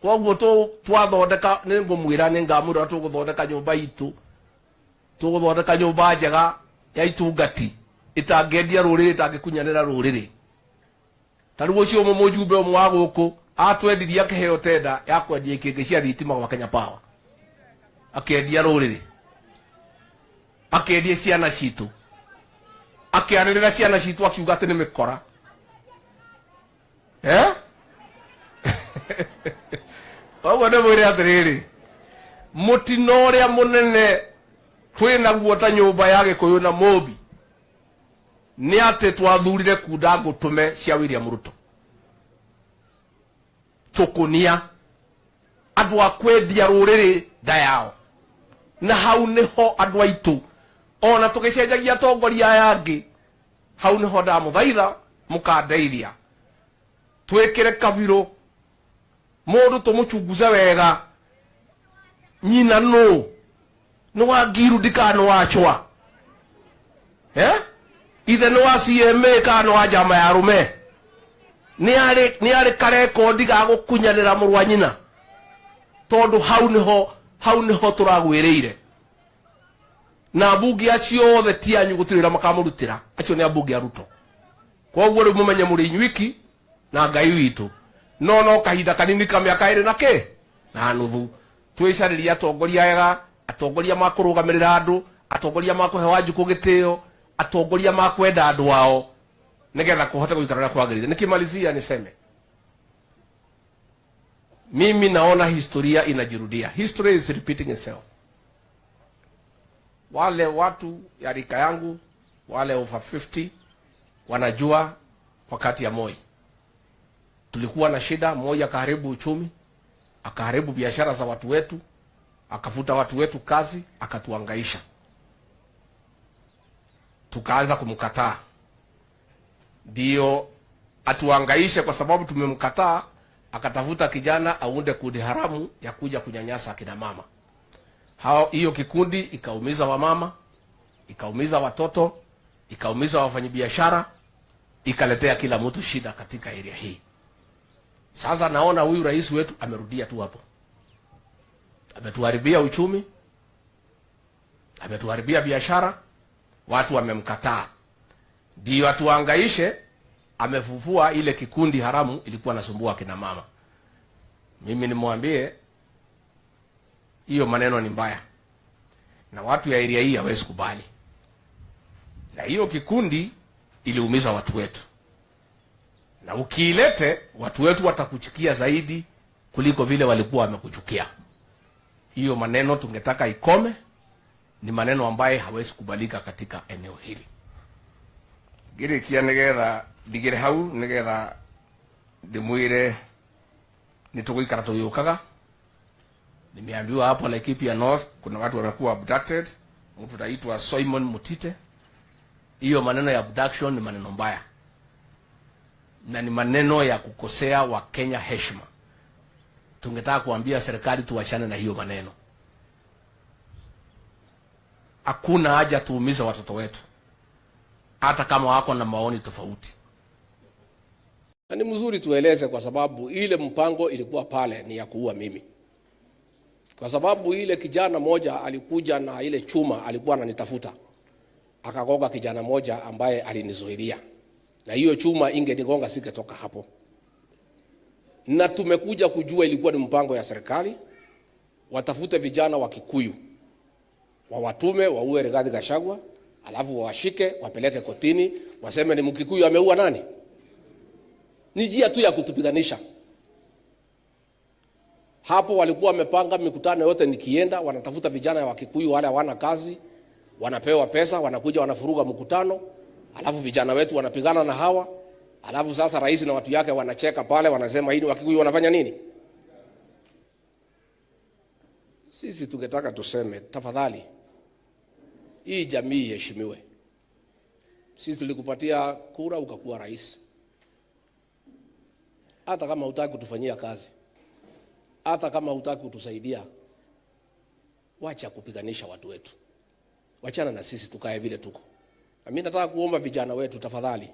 Koguo twathondeka ningumwira ningamura tuguthondeka nyumba itu. Tuguthondeka nyumba njega ya itungati itangendia ruriri itangikunyanira ruriri. Tariu ucio mujumbe umwe wa guku atwendiria kiheo tenda ya kwendia ikingi cia thitima gwa Kenya Power. Akendia ruriri. Akendia ciana citu. Akiarĩrĩra ciana citu akiuga atĩ nĩ mĩkora. Oguo nĩ mwĩre atĩrĩrĩ, mũtino ũrĩa mũnene twĩnaguo ta nyũmba ya Gĩkũyũ na Mũmbi nĩ atĩ twathurire kunda ngũtũme cia William Ruto. Tũkũnia andũ a kwendia rũrĩrĩ nda yao, na hau nĩho andũ aitũ ona tũgĩcenjagia atongoria aya angĩ, hau nĩho ndamũthaitha mũkandeithia twĩkĩre kabirũ mũndũ tũmũchunguze wega. Nyina nũ nĩ wa Ngiru ndikano wachwa, ithe nĩ wa CMA kana wa njama ya Rume, nĩ arĩ karekondi ga gũkunyanĩra mũrũ wa nyina, tondũ hau nĩho tũragwĩrĩire. Na mbunge acio othe ti anyu gũtirĩra makamũrutĩra, acio nĩ ambunge a Ruto. Koguo rĩu mũmenye mũrĩ inyuiki na Ngai witũ, no kahinda kanini ka mĩaka ĩrĩ na kĩ na nuthu twĩcarĩria atongoria ega, atongoria makũrũgamĩrĩra andũ, atongoria makũhe Wanjikũ gĩtĩo, atongoria makwenda andũ ao, nĩgetha kũhote gũikarana kwagĩrĩire. Nikimalizia niseme mimi naona historia inajirudia. History is repeating itself. Wale watu ya rika yangu, wale over 50 wanajua wakati ya Moi tulikuwa na shida. Moi akaharibu uchumi, akaharibu biashara za watu wetu, akafuta watu wetu kazi, akatuangaisha. Tukaanza kumkataa ndio atuangaishe, kwa sababu tumemkataa. Akatafuta kijana aunde kundi haramu ya kuja kunyanyasa akina mama. Hiyo kikundi ikaumiza wamama, ikaumiza watoto, ikaumiza wafanyabiashara, ikaletea kila mtu shida katika area hii. Sasa naona huyu rais wetu amerudia tu hapo. Ametuharibia uchumi, ametuharibia biashara, watu wamemkataa. Ndio atuangaishe, amefufua ile kikundi haramu ilikuwa nasumbua kina mama. Mimi nimwambie hiyo maneno ni mbaya, na watu ya area hii hawezi kubali. Na hiyo kikundi iliumiza watu wetu, na ukiilete watu wetu watakuchukia zaidi kuliko vile walikuwa wamekuchukia. Hiyo maneno tungetaka ikome, ni maneno ambaye hawezi kubalika katika eneo hili. Gire kia negetha digire hau negetha ndimwire nitugũikara tũgĩũkaga. Nimeambiwa hapo Laikipia North kuna watu wamekuwa abducted, mtu anaitwa Simon Mutite. Hiyo maneno ya abduction ni maneno mbaya, na ni maneno ya kukosea wa Kenya heshima. Tungetaka kuambia serikali tuwachane na hiyo maneno. Hakuna haja tuumize watoto wetu, hata kama wako na maoni tofauti. Na ni mzuri tueleze, kwa sababu ile mpango ilikuwa pale ni ya kuua mimi. Kwa sababu ile kijana moja alikuja na ile chuma, alikuwa ananitafuta, akagonga kijana moja ambaye alinizuilia, na hiyo chuma ingenigonga singetoka hapo. Na tumekuja kujua ilikuwa ni mpango ya serikali, watafute vijana wa Kikuyu, wawatume waue Rigathi Gachagua, alafu washike wapeleke kotini, waseme ni Mkikuyu ameua nani. Ni njia tu ya kutupiganisha. Hapo walikuwa wamepanga mikutano yote, nikienda wanatafuta vijana wa Kikuyu wale hawana kazi, wanapewa pesa, wanakuja wanafuruga mkutano, alafu vijana wetu wanapigana na hawa, alafu sasa rais na watu yake wanacheka pale, wanasema hii wa Kikuyu wanafanya nini? Sisi tungetaka tuseme, tafadhali hii jamii iheshimiwe. Sisi tulikupatia kura ukakuwa rais. Hata kama hutaki kutufanyia kazi, hata kama hutaki kutusaidia, wacha kupiganisha watu wetu. Wachana na sisi tukae vile tuko. Na mimi nataka kuomba vijana wetu, tafadhali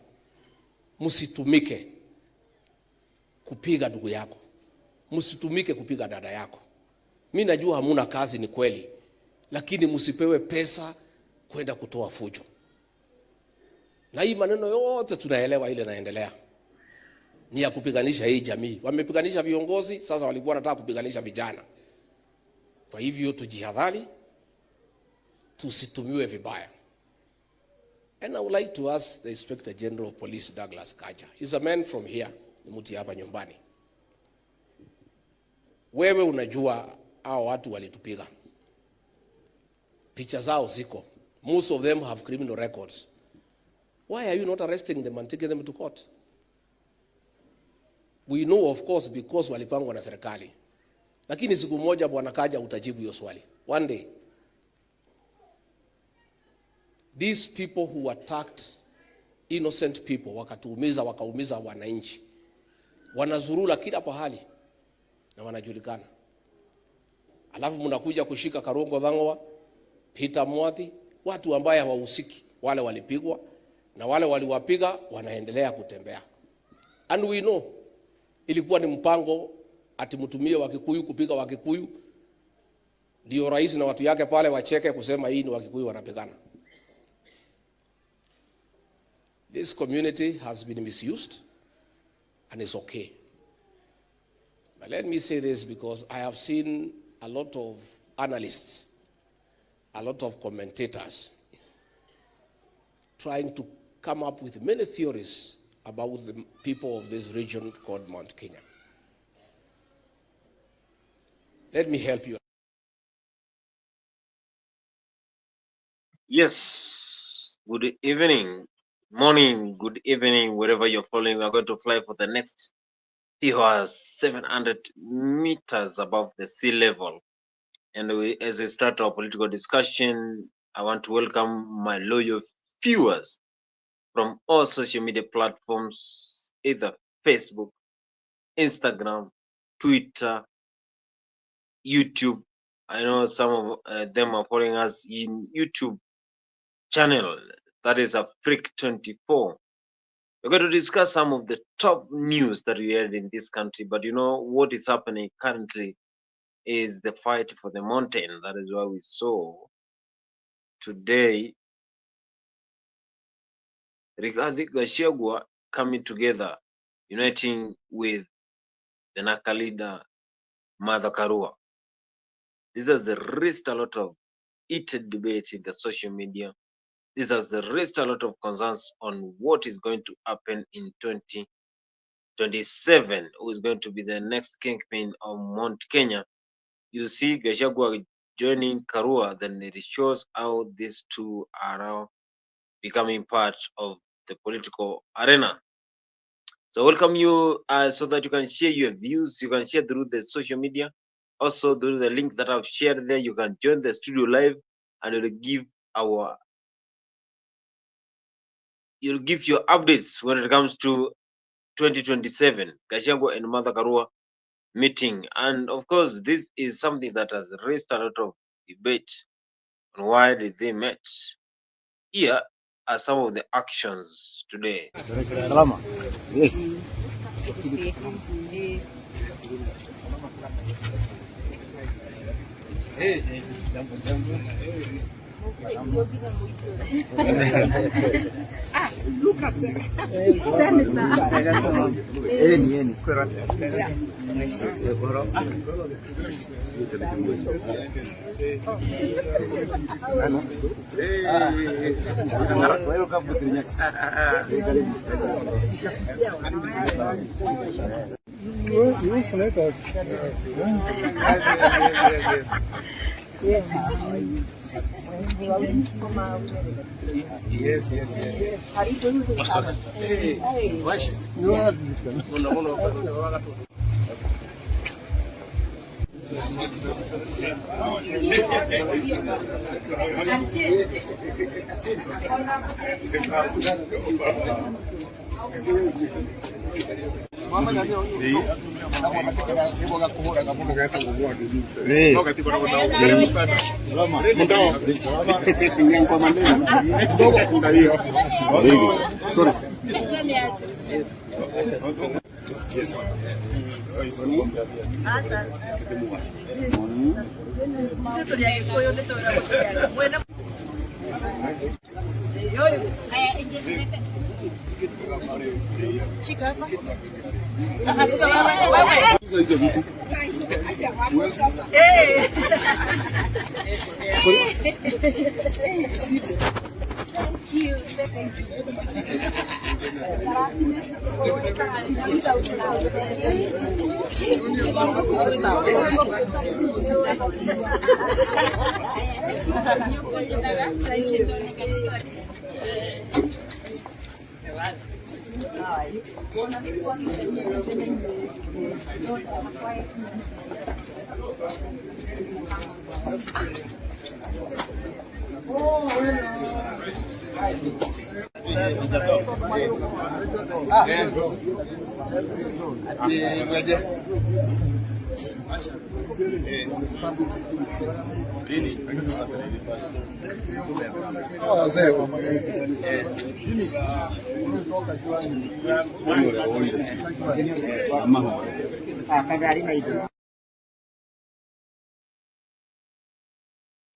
msitumike kupiga ndugu yako. msitumike kupiga dada yako. Mimi najua hamuna kazi, ni kweli, lakini msipewe pesa kwenda kutoa fujo. Na hii maneno yote tunaelewa ile naendelea ni ya kupiganisha hii jamii. Wamepiganisha viongozi, sasa walikuwa wanataka kupiganisha vijana. Kwa hivyo tujihadhari, tusitumiwe vibaya. And I would like to ask the Inspector General of Police, Douglas.Gachagua. He's a man from here, ni mtu hapa nyumbani. Wewe unajua hao watu walitupiga. Picha zao ziko. Most of them have criminal records. Why are you not arresting them and taking them to court? We know, of course, because walipangwa na serikali. Lakini siku moja Bwana Kaja utajibu hiyo swali. One day. These people who attacked innocent people, wakaumiza wananchi, wanazurula kila pahali na wanajulikana. Alafu mnakuja kushika Karua.Gachagua, Peter Mwathi, watu ambaye hawahusiki. Wale walipigwa na wale waliwapiga wanaendelea kutembea. And we know ilikuwa ni mpango ati mtumie Wakikuyu kupiga Wakikuyu, ndio rais na watu yake pale wacheke kusema hii ni Wakikuyu wanapigana. This community has been misused and it's okay. But let me say this, because I have seen a lot of analysts, a lot of commentators trying to come up with many theories about the people of this region called Mount Kenya. Let me help you. Yes, good evening, morning, good evening, wherever you're following. We're going to fly for the next few hours, 700 meters above the sea level. And as we start our political discussion, I want to welcome my loyal viewers from all social media platforms, either Facebook, Instagram, Twitter, YouTube. I know some of them are following us in YouTube channel, that is Afrique24. We're going to discuss some of the top news that we had in this country, but you know what is happening currently is the fight for the mountain. That is why we saw today Rigathi Gachagua coming together, uniting with the Narc leader Martha Karua. This has raised a lot of heated debate in the social media. This has raised a lot of concerns on what is going to happen in 2027, who is going to be the next kingpin of Mount Kenya. You see Gachagua joining Karua, then it shows how these two are now becoming part of the political arena. So welcome you so that you can share your views. You can share through the social media. Also through the link that I've shared there, you can join the studio live and you'll give your updates when it comes to 2027, Gachagua and Martha Karua meeting. And of course, this is something that has raised a lot of debate on why did they meet. Here are some of the actions today. Yes. Look at them. Senator. Welcome to Kirinyaga. Yes.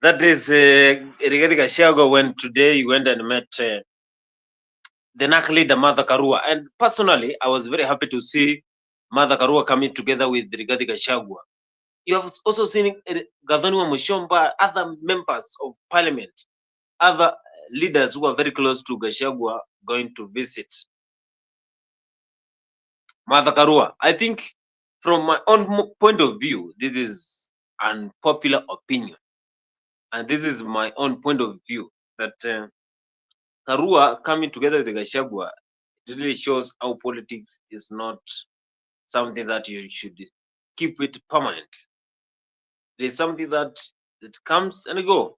That is Rigathi Gachagua when today he went and met the Narc leader Mother Karua. And personally, I was very happy to see Mother Karua coming together with Rigathi Gachagua. You have also seen Gathoni Mushomba, other members of parliament, other leaders who are very close to Gachagua going to visit Mother Karua. I think from my own point of view, this is unpopular opinion. And this is my own point of view that Karua coming together with Gachagua really shows how politics is not something that you should keep it permanent. It is something that it comes and go.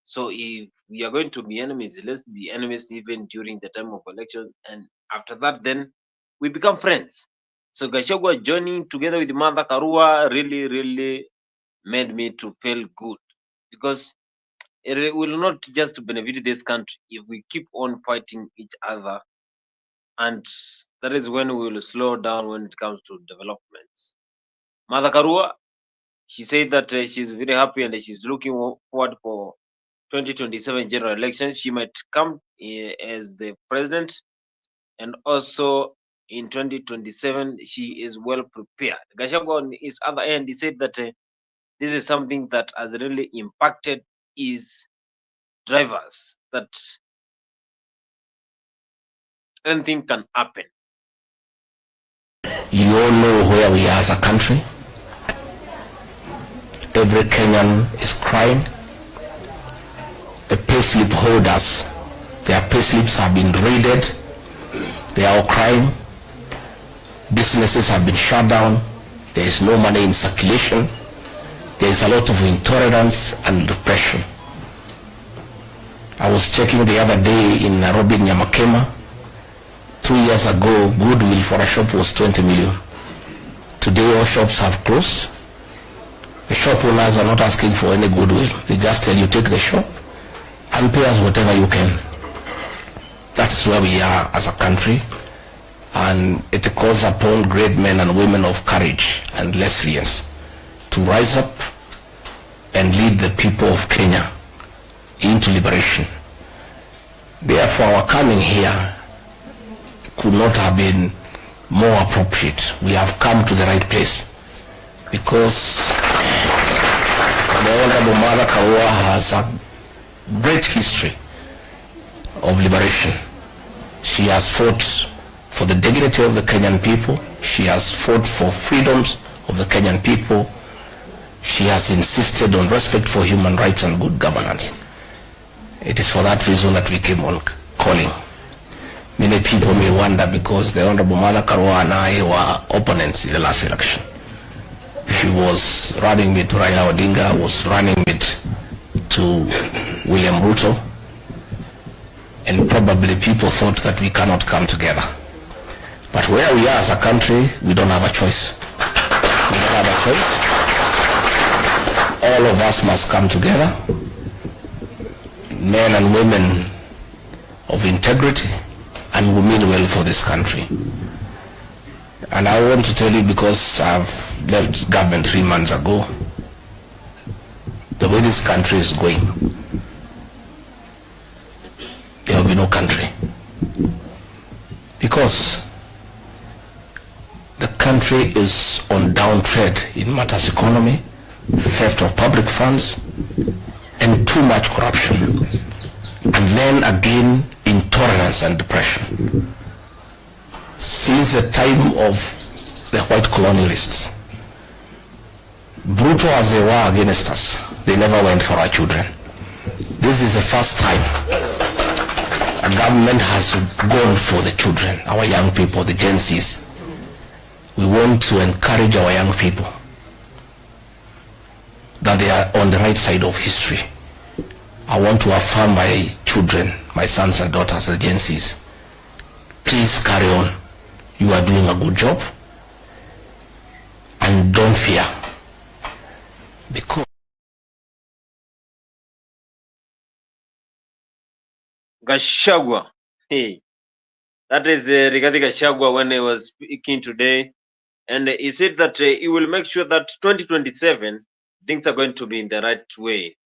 So if we are going to be enemies, let's be enemies even during the time of election, and after that, then we become friends. So Gachagua joining together with Mother Karua really made me to feel good, because it will not just benefit this country if we keep on fighting each other, and that is when we will slow down when it comes to developments. Mother Karua, she said that she's very happy and she's looking forward for 2027 general elections. She might come as the president, and also in 2027 she is well prepared. Gachagua on his other end, he said that this is something that has really impacted his drivers, that anything can happen. You all know where we are as a country. Every Kenyan is crying. The payslip holders, their payslips have been raided. They are all crying. Businesses have been shut down. There is no money in circulation. There is a lot of intolerance and repression. I was checking the other day in Nairobi, Nyamakema. 2 years ago, goodwill for a shop was 20 million. Today, all shops have closed. The shop owners are not asking for any goodwill. They just tell you, take the shop and pay us whatever you can. That's where we are as a country, and it calls upon great men and women of courage and resilience to rise up and lead the people of Kenya into liberation. Therefore, our coming here could not have been more appropriate. We have come to the right place because the Honorable Mother Karua has a great history of liberation. She has fought for the dignity of the Kenyan people. She has fought for freedoms of the Kenyan people. She has insisted on respect for human rights and good governance. It is for that reason that we came on calling. Many people may wonder, because the Honorable Mother Karua and I were opponents in the last election. She was running mate to Raila Odinga, was running mate to William Ruto, and probably people thought that we cannot come together. But where we are as a country, we don't have a choice. We don't have a choice. All of us must come together, men and women of integrity, and who mean well for this country. And I want to tell you, because I've left government 3 months ago, the way this country is going, there will be no country. Because the country is on downtrend in matters economy, theft of public funds, and too much corruption. And then again, intolerance and depression. Since the time of the white colonialists, brutal as they were against us, they never went for our children. This is the first time a government has gone for the children, our young people, the Gen Zs. We want to encourage our young people that they are on the right side of history. I want to affirm my children, my sons and daughters, the Gen Zs. Please carry on. You are doing a good job. And don't fear. Because Gachagua. Hey, that is Rigathi Gachagua when he was speaking today. And he said that he will make sure that 2027 things are going to be in the right way.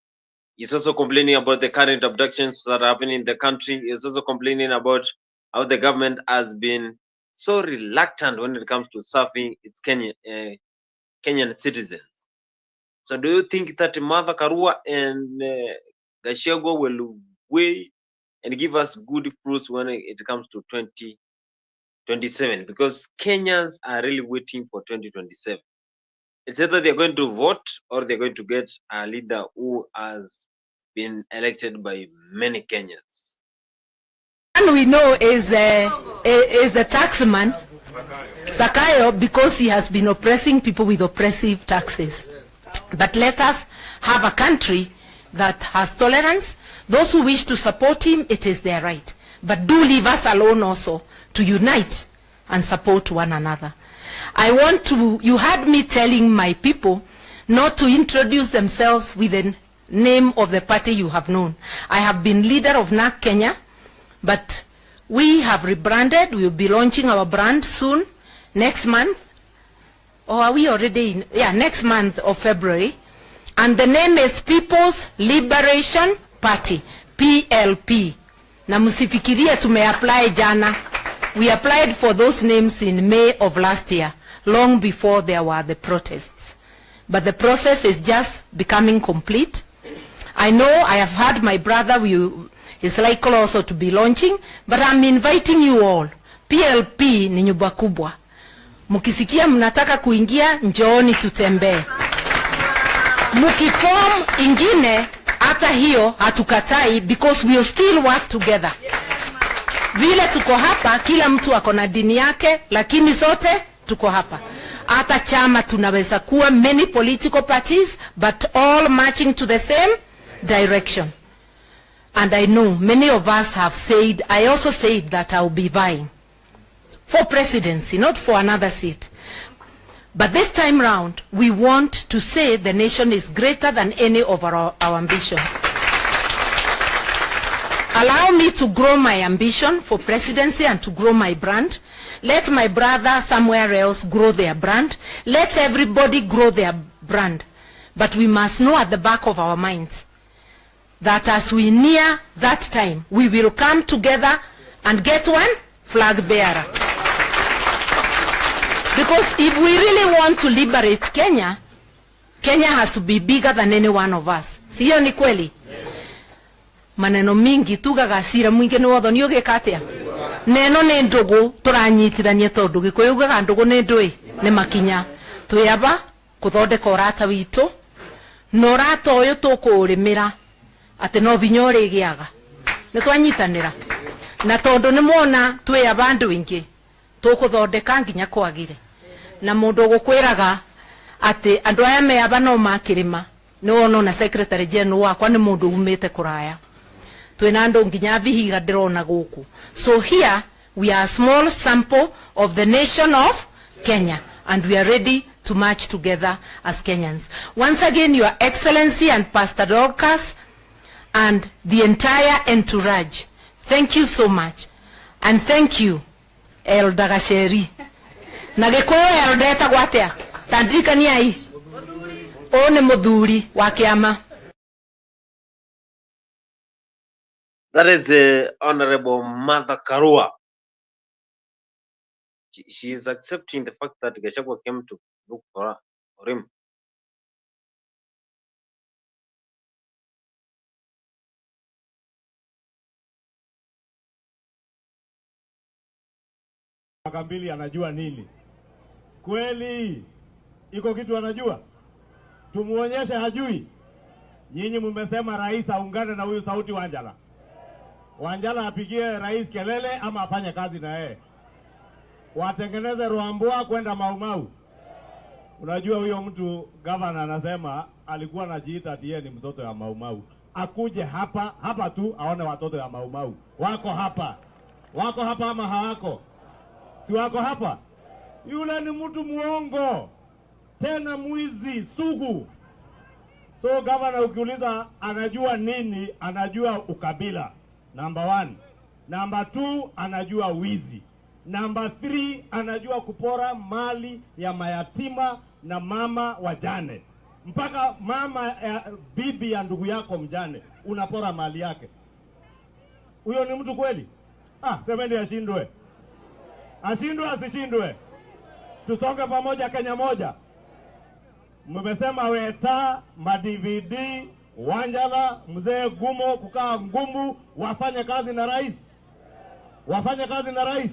He's also complaining about the current abductions that are happening in the country. He's also complaining about how the government has been so reluctant when it comes to serving its Kenyan citizens. So do you think that Mother Karua and Gachagua will weigh and give us good fruits when it comes to 2027? Because Kenyans are really waiting for 2027. It's either they're going to vote or they're going to get a leader who has been elected by many Kenyans. And we know is the taxman, Sakayo, because he has been oppressing people with oppressive taxes. But let us have a country that has tolerance. Those who wish to support him, it is their right. But do leave us alone also to unite and support one another. You had me telling my people not to introduce themselves with the name of the party you have known. I have been leader of Narc Kenya, but we have rebranded. We will be launching our brand soon, next month. Or are we already in? Yeah, next month of February. And the name is People's Liberation Party, PLP. Na musifikiria tume-apply jana. We applied for those names in May of last year, long before there were the protests. But the process is just becoming complete. I know I have heard my brother is likely also to be launching, but I'm inviting you all. PLP ni nyumba kubwa. Mukisikia mnataka kuingia, njooni tutembee. Mukiform ingine, hata hiyo hatukatai, because we will still work together. Vile tuko hapa, kila mtu ako na dini yake, lakini sote tuko hapa. Hata chama tunaweza kuwa many political parties, but all marching to the same direction. And I know many of us have said, I also said that I'll be vying for presidency, not for another seat. But this time round, we want to say the nation is greater than any of our ambitions. Allow me to grow my ambition for presidency and to grow my brand. Let my brother somewhere else grow their brand. Let everybody grow their brand. But we must know at the back of our minds that as we near that time, we will come together and get one flag bearer. Because if we really want to liberate Kenya, Kenya has to be bigger than any one of us. Siyo ni kweli? Maneno mingi tugaga sira mwingi ni wotho ni ugikatia. Neno ni ndugu turanyitithania tondu gikuyugaga ndugu ni ndui ni makinya. Tuyaba kuthondeka urata witu. No urata uyu tukuurimira ati no binya urigiaga. Ni twanyitanira. Na tondu ni muona tuyaba andu ingi tukuthondeka nginya kwagire. Na mundu gukwiraga ati andu aya me aba no makirima ni wono na secretary general wakwa ni mundu umite kuraya. Twina andu nginya vihiga ndirona guku. So here we are a small sample of the nation of Kenya, and we are ready to march together as Kenyans. Once again, Your Excellency and Pastor Dorcas and the entire entourage, thank you so much. And thank you, Elder Gacheri. Na Gikuyu ya ndeta gwatia. Tandika ni ai. O ni muthuri wa kiama. That is the Honorable Mother Karua. She is accepting the fact that Gachagua came to look for him. Makambili anajua nini? Kweli iko kitu anajua? Tumuonyeshe hajui. Nyinyi mmesema rais aungane na huyu Sauti Wanjala. Wanjala apigie rais kelele ama afanye kazi na yeye. Watengeneze Ruambua kwenda Maumau. Unajua huyo mtu governor anasema alikuwa anajiita ati ni mtoto ya Maumau. Akuje hapa tu aone watoto ya Maumau. Wako hapa. Wako hapa ama hawako? Si wako hapa? Yule ni mtu muongo. Tena mwizi sugu. So governor ukiuliza anajua nini? Anajua ukabila. Number 1. Number 2 anajua wizi. Number 3 anajua kupora mali ya mayatima na mama wajane. Mpaka mama bibi ya ndugu yako mjane unapora mali yake. Huyo ni mtu kweli? Semeni ashindwe. Ashindwe asishindwe. Tusonge pamoja Kenya moja. Mmesema Weta, ma-DVD, Wanjala, Mzee Gumo kukaa ngumu wafanye kazi na rais. Wafanye kazi na rais.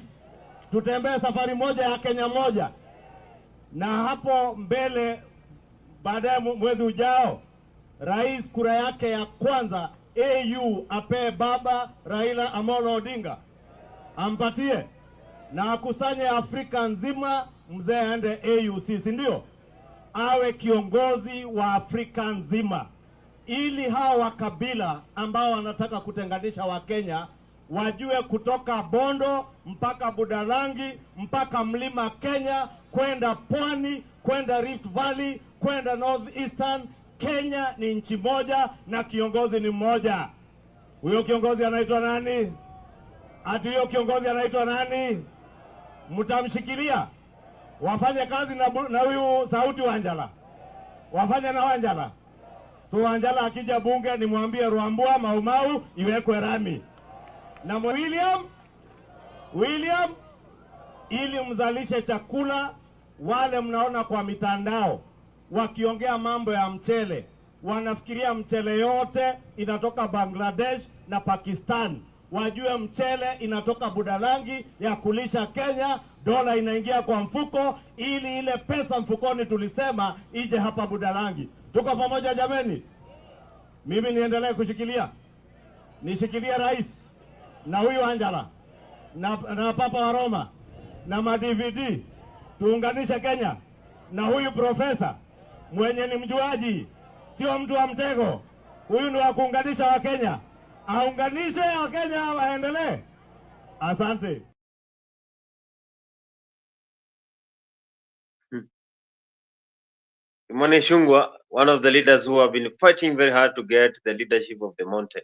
Tutembee safari moja ya Kenya moja. Na hapo mbele baadaye mwezi ujao rais kura yake ya kwanza AU ape baba Raila Amolo Odinga. Ampatie na akusanye Afrika nzima, mzee aende AUC, si ndio? Awe kiongozi wa Afrika nzima, ili hawa wakabila ambao wanataka kutenganisha Wakenya wajue kutoka Bondo mpaka Budalangi mpaka Mlima Kenya kwenda Pwani kwenda Rift Valley kwenda North Eastern, Kenya ni nchi moja na kiongozi ni mmoja. Huyo kiongozi anaitwa nani? Ati huyo kiongozi anaitwa nani? Mtamshikilia? Wafanye kazi na huyu Sauti Wanjala. Wafanye na Wanjala. So Wanjala akija bunge nimwambie Ruambua Maumau iwekwe rami. Na William ili mzalishe chakula. Wale mnaona kwa mitandao wakiongea mambo ya mchele, wanafikiria mchele yote inatoka Bangladesh na Pakistan. Wajue mchele inatoka Budalangi ya kulisha Kenya, dola inaingia kwa mfuko, ili ile pesa mfukoni tulisema ije hapa Budalangi. Tuko pamoja jameni? Mimi niendelee kushikilia? Nishikilie rais na huyu Anjala na Papa wa Roma na ma-DVD, tuunganishe Kenya na huyu profesa mwenye ni mjuaji, sio mtu wa mtego. Huyu ni wa kuunganisha wa Kenya. Aunganishe wa Kenya waendelee. Asante. Imani Ichung'wah, one of the leaders who have been fighting very hard to get the leadership of the mountain.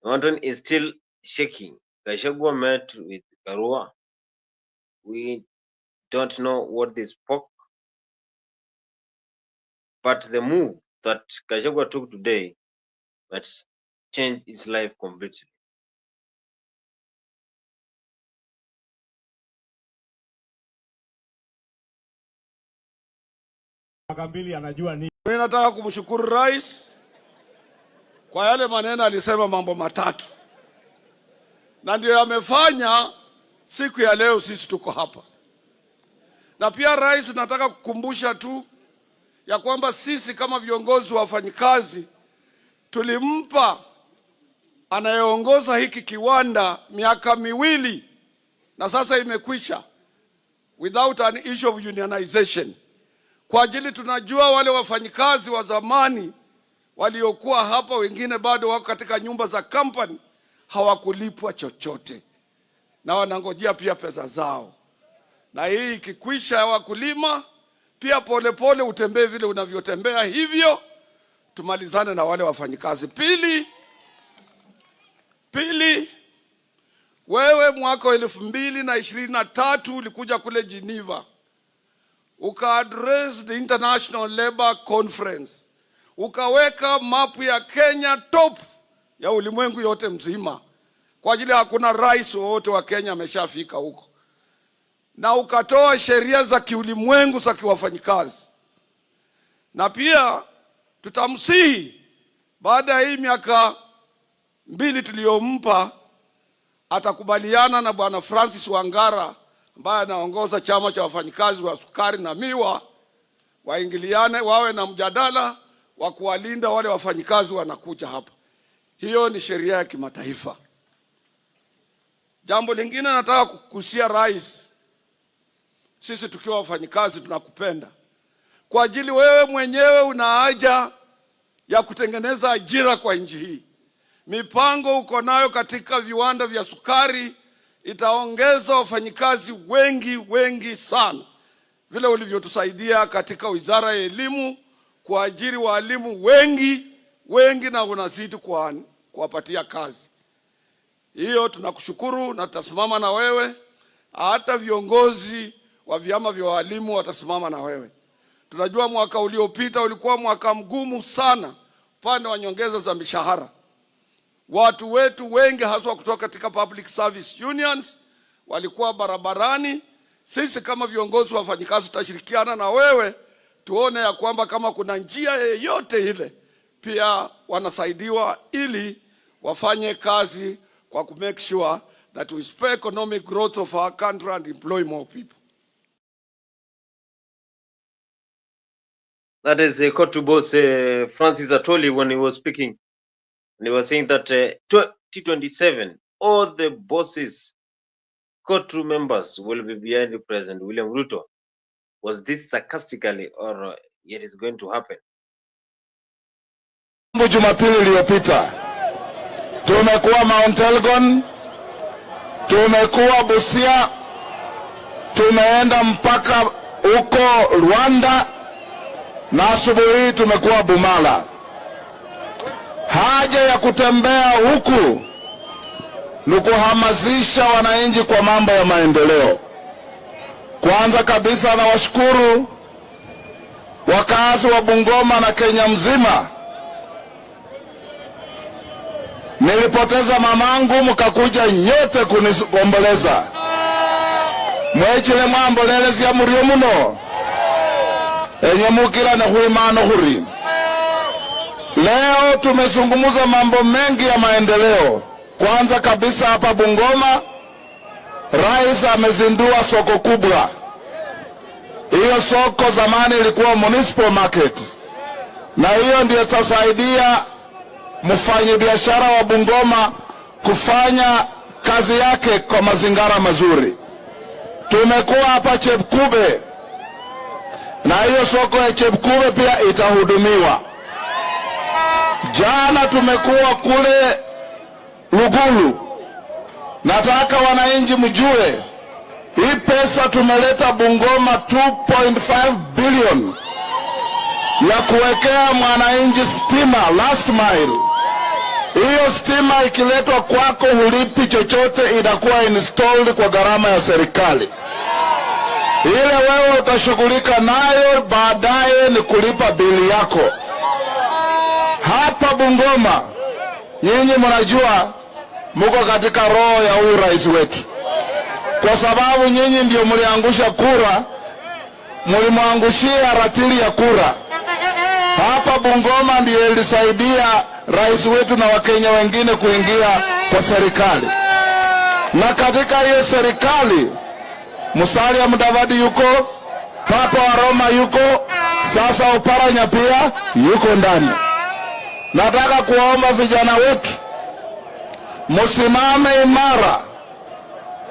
The mountain is still shaking. Gachagua met with Karua. We don't know what they spoke, but the move that Gachagua took today that changed his life completely. Makambili anajua nini? Mimi nataka kumshukuru rais kwa yale maneno alisema, mambo matatu, na ndio yamefanya siku ya leo sisi tuko hapa. Na pia rais, nataka kukumbusha tu ya kwamba sisi kama viongozi wa wafanyikazi tulimpa anayeongoza hiki kiwanda miaka miwili na sasa imekwisha without an issue of unionization. Kwa ajili tunajua wale wafanyikazi wa zamani waliokuwa hapa, wengine bado wako katika nyumba za company, hawakulipwa chochote na wanangojea pia pesa zao. Na hii ikikwisha ya wakulima pia polepole utembee vile unavyotembea hivyo, tumalizane na wale wafanyikazi. Pili, Wewe mwaka 2023 ulikuja kule Geneva, uka-address the International Labour Conference, ukaweka mapu ya Kenya top ya ulimwengu yote mzima, kwa ajili hakuna rais wote wa Kenya ameshafika huko, na ukatoa sheria za kiulimwengu za kiwafanyikazi. Na pia tutamsihi baada ya hii miaka 2 tuliyompa, atakubaliana na Bwana Francis Wangara ambaye anaongoza chama cha wafanyikazi wa sukari na miwa, waingiliane, wawe na mjadala wa kuwalinda wale wafanyikazi wanakuja hapa. Hiyo ni sheria ya kimataifa. Jambo lingine nataka kukusia rais, sisi tukiwa wafanyikazi tunakupenda kwa ajili wewe mwenyewe una haja ya kutengeneza ajira kwa nchi hii. Mipango uko nayo katika viwanda vya sukari itaongeza wafanyikazi wengi sana, vile ulivyotusaidia katika wizara ya elimu kuajiri walimu wengi na unazidi kuwapatia kazi. Hiyo tunakushukuru na tutasimama na wewe. Hata viongozi wa vyama vya walimu watasimama na wewe. Tunajua mwaka uliopita ulikuwa mwaka mgumu sana upande wa nyongeza za mishahara. Watu wetu wengi haswa kutoka katika public service unions walikuwa barabarani. Sisi kama viongozi wa wafanyikazi tutashirikiana na wewe tuone ya kwamba kama kuna njia yoyote ile pia wanasaidiwa ili wafanye kazi kwa ku make sure that we spur economic growth of our country and employ more people. That is a court to boss Francis Atoli when he was speaking. And he was saying that 2027, all the bosses, courtroom members will be behind the President William Ruto. Was this sarcastically or it is going to happen? Jumapili iliyopita tumekuwa Mount Elgon, tumekuwa Busia, tumeenda mpaka huko Rwanda, na asubuhi tumekuwa Bumala. Haja ya kutembea huku ni kuhamasisha wananchi kwa mambo ya maendeleo. Kwanza kabisa nawashukuru wakazi wa Bungoma na Kenya mzima. Nilipoteza mamangu mkakuja nyote kuniomboleza. Mwechile mwambolelezi ya murio muno. Enye mukila na huimano huri. Leo tumezungumza mambo mengi ya maendeleo. Kwanza kabisa hapa Bungoma, rais amezindua soko kubwa. Hiyo soko zamani ilikuwa municipal market, na hiyo ndio itasaidia mfanyabiashara wa Bungoma kufanya kazi yake kwa mazingira mazuri. Tumekuwa hapa Chepkube, na hiyo soko ya Chepkube pia itahudumiwa. Jana tumekuwa kule Lugulu. Nataka wananchi mjue hii pesa tumeleta Bungoma 2.5 billion ya kuwekea mwananchi stima last mile. Hiyo stima ikiletwa kwako hulipi chochote, inakuwa installed kwa gharama ya serikali. Ile wewe utashughulika nayo baadaye ni kulipa bili yako. Hapa Bungoma nyinyi mnajua muko katika roho ya huyu rais wetu, kwa sababu nyinyi ndio mliangusha kura, mlimwangushia ratili ya kura. Hapa Bungoma ndiye ilisaidia rais wetu na Wakenya wengine kuingia kwa serikali. Na katika hiyo serikali Musalia Mudavadi yuko, Papa wa Roma yuko, sasa Oparanya pia yuko ndani. Nataka kuwaomba vijana wetu musimame imara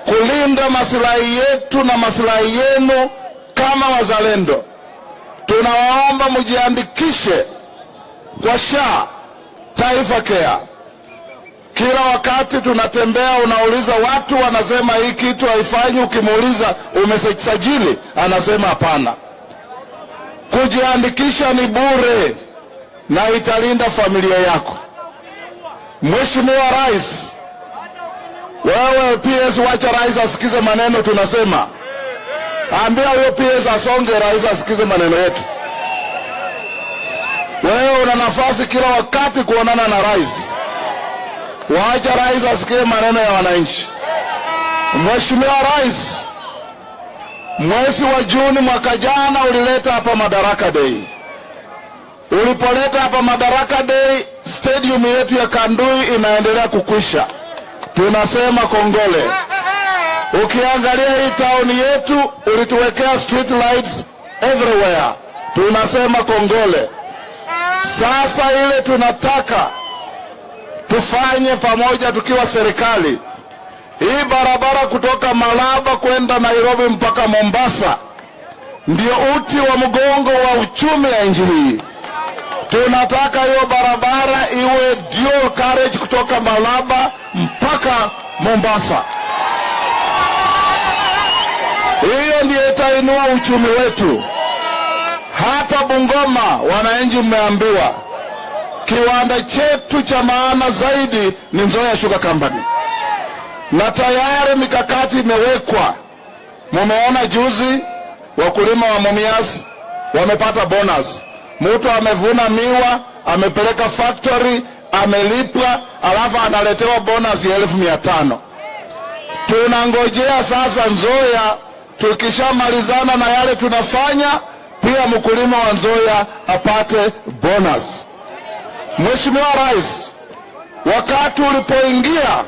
kulinda maslahi yetu na maslahi yenu kama wazalendo. Tunawaomba mjiandikishe kwa SHA, Taifa Care. Kila wakati tunatembea unauliza watu wanasema hii kitu haifanyi, ukimuuliza umesajili anasema hapana. Kujiandikisha ni bure na italinda familia yako. Mheshimiwa Rais, Wewe PS, wacha rais asikize maneno tunasema. Ambia huyo PS asonge, rais asikize maneno yetu. Wewe una nafasi kila wakati kuonana na rais. Wacha rais asikie maneno ya wananchi. Mheshimiwa Rais, mwezi wa Juni mwaka jana ulileta hapa Madaraka Day. Ulipoleta hapa Madaraka Day, stadium yetu ya Kandui inaendelea kukwisha. Tunasema kongole. Ukiangalia hii town yetu ulituwekea street lights everywhere. Tunasema kongole. Sasa ile tunataka tufanye pamoja tukiwa serikali, hii barabara kutoka Malaba kwenda Nairobi mpaka Mombasa ndio uti wa mgongo wa uchumi ya nchi hii. Tunataka hiyo barabara iwe dual carriage kutoka Malaba mpaka Mombasa. Hiyo ndio itainua uchumi wetu. Hapa Bungoma wananchi mmeambiwa kiwanda chetu cha maana zaidi ni Nzoia Sugar Company, na tayari mikakati imewekwa. Mumeona juzi wakulima wa Mumias wamepata bonus. Mtu amevuna miwa, amepeleka factory, amelipwa, alafu analetewa bonus ya 1500. Tunangojea sasa Nzoia, tukishamalizana na yale tunafanya, pia mkulima wa Nzoia apate bonus. Mheshimiwa Rais, wakati ulipoingia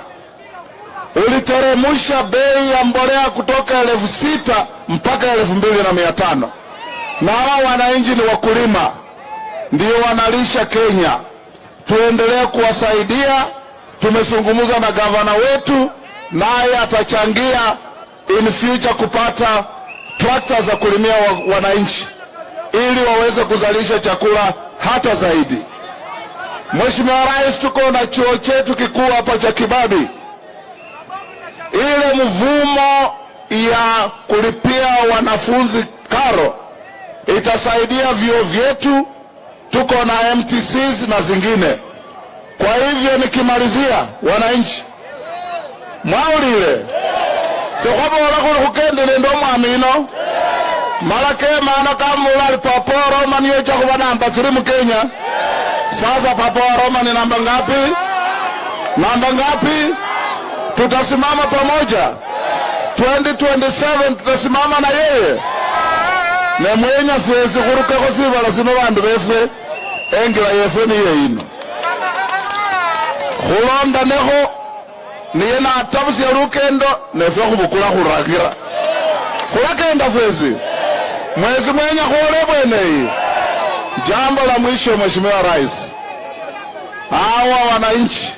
uliteremusha bei ya mbolea kutoka 6,000 mpaka 2,500. Na hao wananchi ni wakulima, ndio wanalisha Kenya. Tuendelee kuwasaidia. Tumezungumza na gavana wetu, naye atachangia in future kupata trakta za kulimia wananchi ili waweze kuzalisha chakula hata zaidi. Mheshimiwa Rais, tuko na chuo chetu kikuu hapa cha Kibabi. Ile mvumo ya kulipia wanafunzi karo itasaidia vyuo vyetu. Tuko na MTCs na zingine. Kwa hivyo nikimalizia, wananchi mwaulile sekwabo wala kukendele ndo mwamino malake maana kama ulali Papa wa Roma niyo cha kuwa namba 3 mu Kenya. Sasa Papa wa Roma ni namba ngapi? Namba ngapi? Tutasimama pamoja 2027, tutasimama na yeye na mwenya siwezi kuruka kwa siva la sino bandu befe engila yefe ni ye ino khulonda neho niye na atabusi ya rukendo nefya khubukula khuragira khulakenda fwezi mwezi mwenya khule bweneyi. Jambo la mwisho, Mheshimiwa Rais, hawa wananchi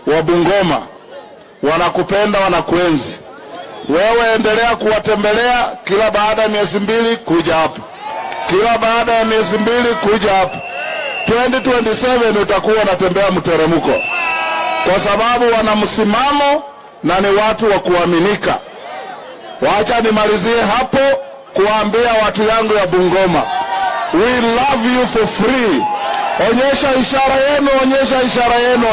wa Bungoma wanakupenda, wanakuenzi. Wewe endelea kuwatembelea kila baada ya miezi 2 kuja hapa, kila baada ya miezi 2 kuja hapa. 2027 utakuwa unatembea mteremko, kwa sababu wana msimamo na ni watu wa kuaminika. Wacha nimalizie hapo kuambia watu yangu ya Bungoma, we love you for free. Onyesha ishara yenu, onyesha ishara yenu,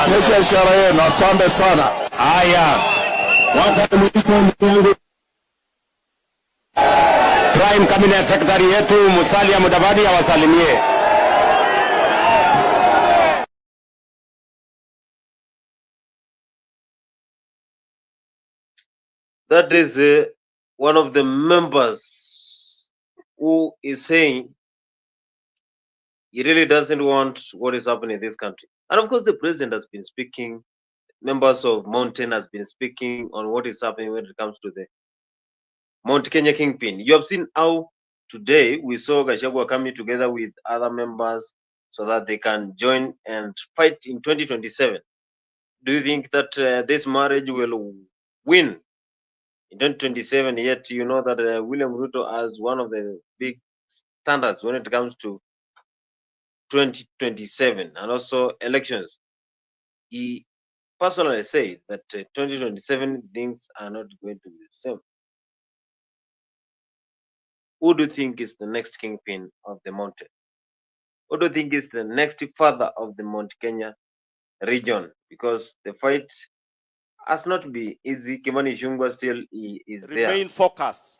onyesha ishara yenu. Asante sana. Haya, Prime Cabinet Secretary yetu Musalia Mudavadi awasalimie. That is one of the members who is saying he really doesn't want what is happening in this country. And of course, the president has been speaking, members of Mountain has been speaking on what is happening when it comes to the Mount Kenya Kingpin. You have seen how today we saw Gachagua coming together with other members so that they can join and fight in 2027. Do you think that this marriage will win in 2027? Yet you know that William Ruto has one of the big standards when it comes to 2027 and also elections. He personally said that 2027 things are not going to be the same. Who do you think is the next kingpin of the mountain? Who do you think is the next father of the Mount Kenya region? Because the fight has not been easy. Kimani Ichung'wah still is there. Remain focused.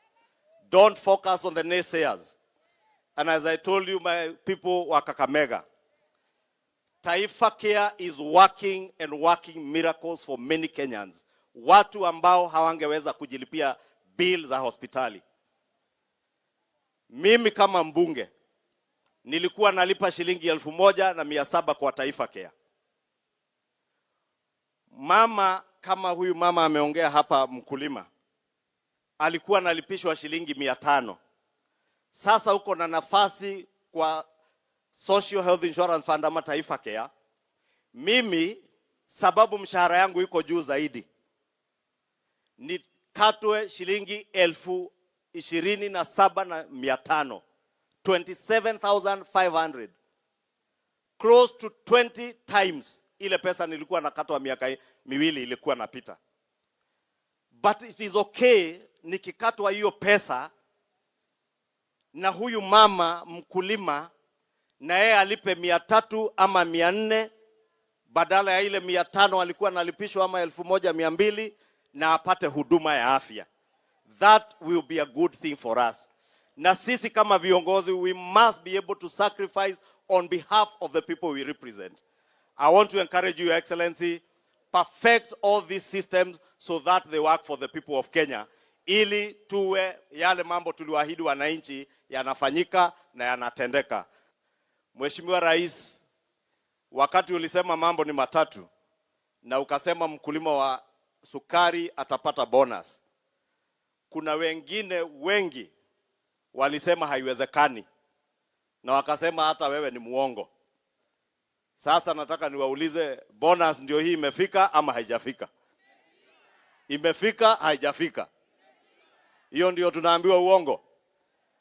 Don't focus on the naysayers. And as I told you, my people wa Kakamega, Taifa Care is working and working miracles for many Kenyans. Watu ambao hawangeweza kujilipia bill za hospitali. Mimi kama mbunge nilikuwa nalipa shilingi 1,700 kwa Taifa Care. Mama kama huyu mama ameongea hapa, mkulima alikuwa nalipishwa shilingi 500. Sasa uko na nafasi kwa Social Health Insurance Fund ama Taifa Care. Mimi sababu mshahara yangu iko juu zaidi, nikatwe shilingi 27,500, 27,500, close to 20 times ile pesa nilikuwa nakatwa miaka miwili ilikuwa napita. But it is okay nikikatwa hiyo pesa na huyu mama mkulima na yeye alipe 300 ama 400 badala ya ile 500 alikuwa analipishwa ama 1,200 na apate huduma ya afya. That will be a good thing for us. Na sisi kama viongozi, we must be able to sacrifice on behalf of the people we represent. I want to encourage you, Your Excellency, perfect all these systems so that they work for the people of Kenya, ili tuwe yale mambo tuliwaahidi wananchi yanafanyika na yanatendeka. Mheshimiwa Rais, wakati ulisema mambo ni matatu na ukasema mkulima wa sukari atapata bonus, kuna wengine wengi walisema haiwezekani na wakasema hata wewe ni muongo. Sasa nataka niwaulize, bonus ndio hii imefika ama haijafika? Imefika, haijafika? Hiyo ndio tunaambiwa uongo.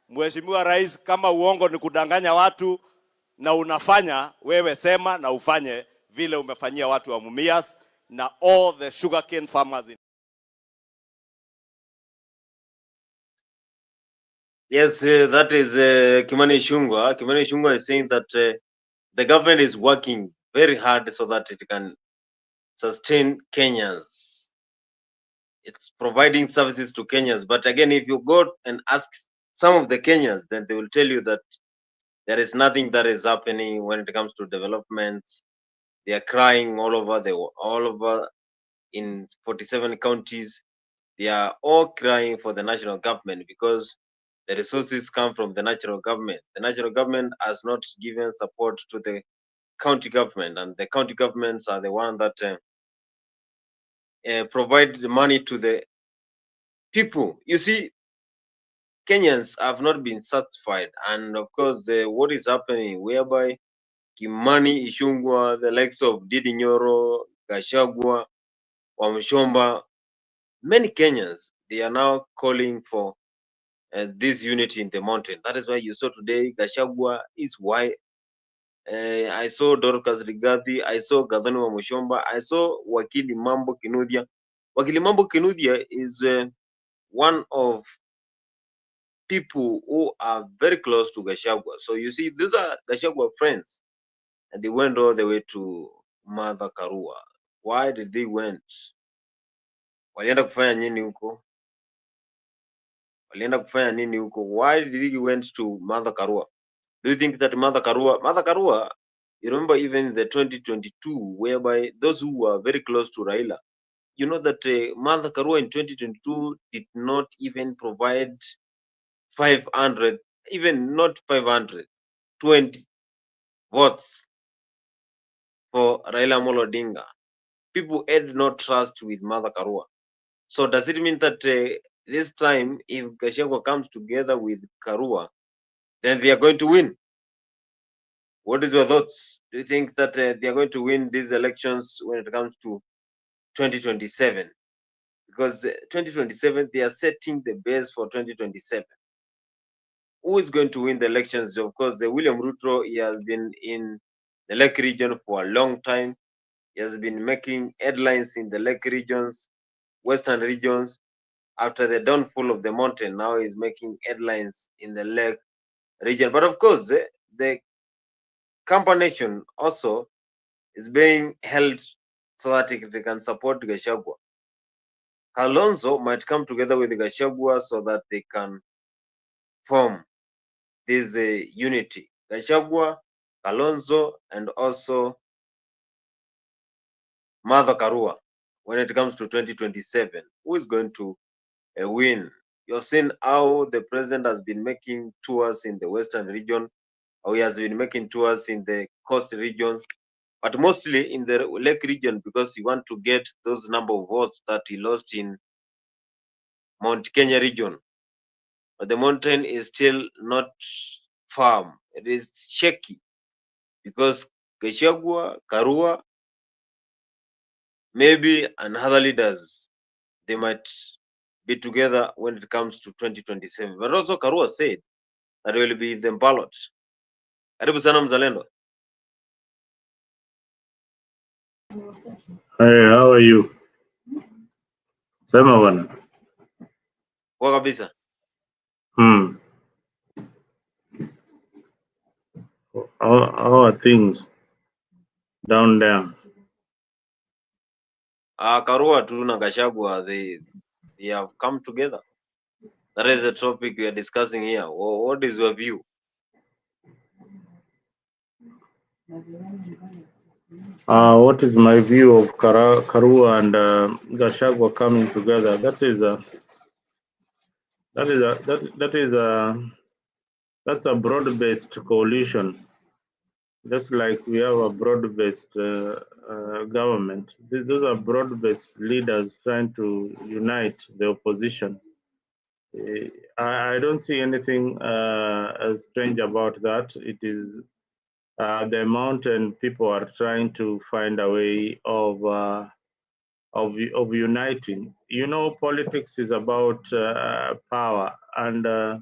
Mheshimiwa Rais, kama uongo ni kudanganya watu na unafanya, wewe sema na ufanye vile umefanyia watu wa Mumias na all the sugarcane farmers in. Yes, that is Kimani Ichung'wah. Kimani Ichung'wah is saying that the government is working very hard so that it can sustain Kenyans. It's providing services to Kenyans. But again, if you go and ask some of the Kenyans, then they will tell you that there is nothing that is happening when it comes to developments. They are crying all over in 47 counties. They are all crying for the national government because the resources come from the national government. The national government has not given support to the county government, and the county governments are the one that provide the money to the people. You see, Kenyans have not been satisfied, and of course, what is happening, whereby Kimani Ichung'wah, the likes of Didi Nyoro, Gachagua, Wamshomba, many Kenyans, they are now calling for this unity in the mountain. That is why you saw today Gachagua is why I saw Dorcas Rigathi, I saw Gathoni Wamshomba, I saw Wakili Mambo Kinuthia. Wakili Mambo Kinuthia is one of people who are very close to Gachagua. So you see, these are Gachagua friends, and they went all the way to Mother Karua. Why did they went? Walienda kufanya nini huko? Walienda kufanya nini huko? Why did he went to Mother Karua? Do you think that Mother Karua, you remember even the 2022, whereby those who were very close to Raila, you know that Mother Karua in 2022 did not even provide 500, even not 500, 20 votes for Raila Amolo Odinga. People had no trust with Mother Karua. So does it mean that this time, if Gachagua comes together with Karua, then they are going to win? What is your thoughts? Do you think that they are going to win these elections when it comes to 2027? Because 2027, they are setting the base for 2027. Who is going to win the elections? Of course, William Ruto, he has been in the Lake region for a long time. He has been making headlines in the Lake regions, Western regions. After the downfall of the mountain, now he's making headlines in the Lake region. But of course, the Kamba Nation also is being held so that they can support Gachagua. Kalonzo might come together with Gachagua so that they can form this unity. Gachagua, Kalonzo, and also Mother Karua. When it comes to 2027, who is going to win? You've seen how the president has been making tours in the western region, how he has been making tours in the coast regions, but mostly in the lake region because he wants to get those number of votes that he lost in Mount Kenya region. But the mountain is still not firm. It is shaky because Gachagua, Karua, maybe and other leaders, they might be together when it comes to 2027. But also Karua said that will be the ballot. Karibu sana mzalendo. Hey, how are you? Sema bwana. Poa kabisa. How are things down there? Karua tu na Gachagua, they have come together. That is the topic we are discussing here. What is your view? What is my view of Karua and Gachagua coming together? That's a broad-based coalition. Just like we have a broad-based government, those are broad-based leaders trying to unite the opposition. I don't see anything strange about that. It is the amount and people are trying to find a way of uniting. You know, politics is about power, and the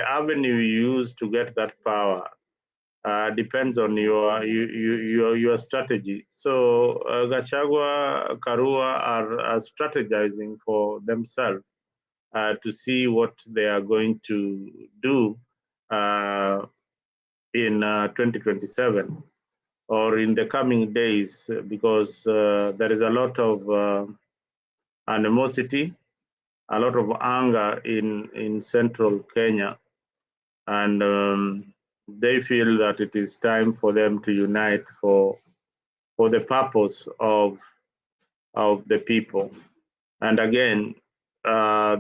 avenue you use to get that power depends on your strategy. So Gachagua, Karua are strategizing for themselves to see what they are going to do in 2027 or in the coming days, because there is a lot of animosity, a lot of anger in central Kenya, and they feel that it is time for them to unite for the purpose of the people. And again,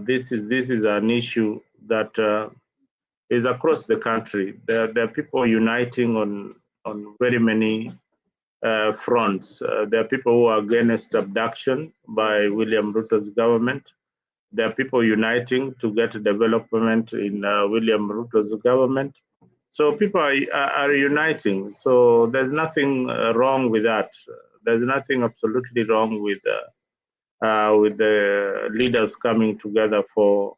this is an issue that is across the country. There are people uniting on very many fronts. There are people who are against abduction by William Ruto's government. There are people uniting to get development in William Ruto's government. So people are uniting. So there's nothing wrong with that. There's nothing absolutely wrong with the leaders coming together for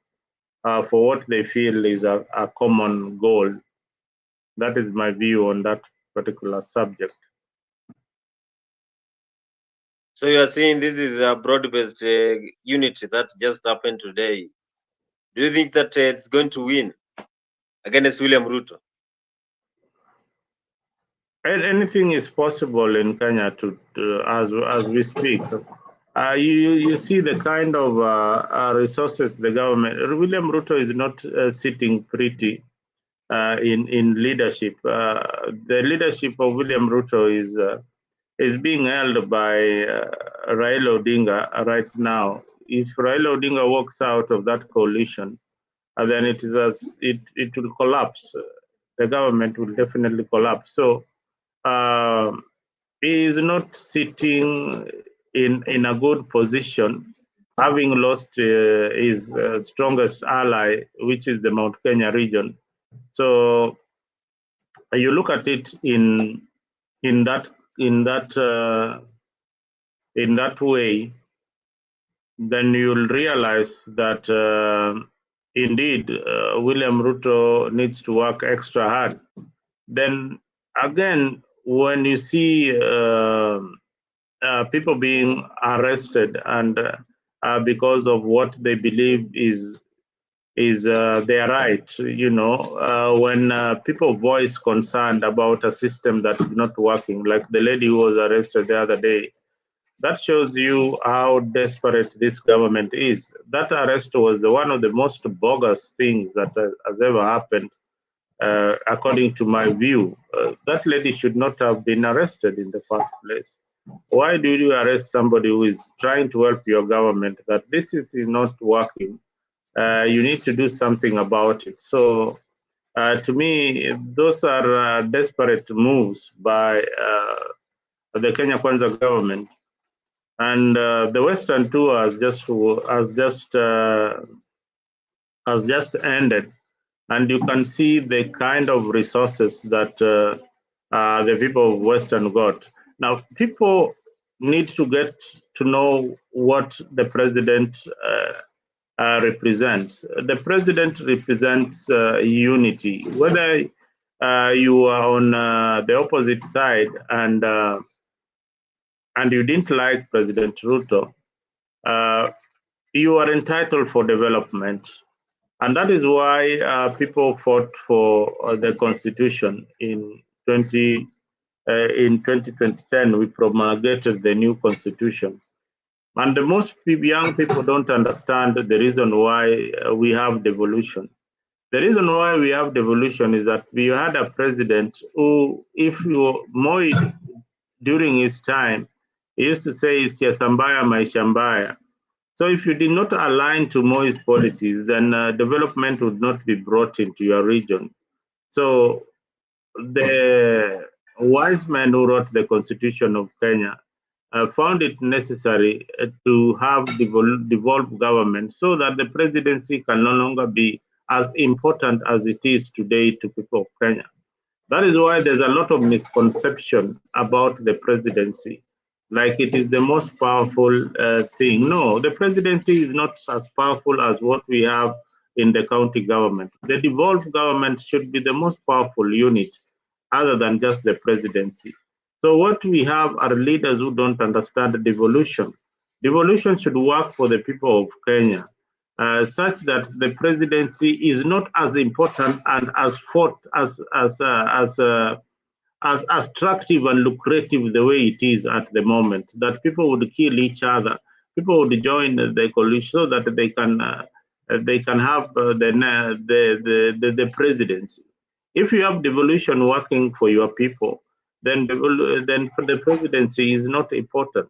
what they feel is a common goal. That is my view on that particular subject. So you are saying this is a broad-based unity that just happened today. Do you think that it's going to win against William Ruto? Anything is possible in Kenya as we speak. You see the kind of resources the government. William Ruto is not sitting pretty in leadership. The leadership of William Ruto is being held by Raila Odinga right now. If Raila Odinga walks out of that coalition, then it will collapse. The government will definitely collapse. So he is not sitting in a good position, having lost his strongest ally, which is the Mount Kenya region. So you look at it in that way, then you'll realize that indeed William Ruto needs to work extra hard. Then again, when you see people being arrested and because of what they believe is their right, you know, when people voice concerned about a system that is not working, like the lady who was arrested the other day, That shows you how desperate this government is. That arrest was one of the most bogus things that has ever happened, according to my view. That lady should not have been arrested in the first place. Why do you arrest somebody who is trying to help your government that this is not working? You need to do something about it. So to me, those are desperate moves by the Kenya Kwanza government, and the Western tour has just ended, and you can see the kind of resources that the people of Western got. Now, people need to get to know what the president represents. The president represents unity. Whether you are on the opposite side and you didn't like President Ruto, you are entitled for development. And that is why people fought for the constitution in 2010. We promulgated the new constitution. And most young people don't understand the reason why we have devolution. The reason why we have devolution is that we had a president who, if you Moi, during his time, he used to say, "Siasa mbaya, maisha mbaya." So if you did not align to Moi's policies, then development would not be brought into your region. So the wise man who wrote the Constitution of Kenya found it necessary to have devolved government so that the presidency can no longer be as important as it is today to people of Kenya. That is why there's a lot of misconception about the presidency, like it is the most powerful thing. No, the presidency is not as powerful as what we have in the county government. The devolved government should be the most powerful unit other than just the presidency. So what we have are leaders who don't understand devolution. Devolution should work for the people of Kenya, such that the presidency is not as important and as fought as attractive and lucrative the way it is at the moment. That people would kill each other, people would join the coalition so that they can have the presidency. If you have devolution working for your people, then the presidency is not important.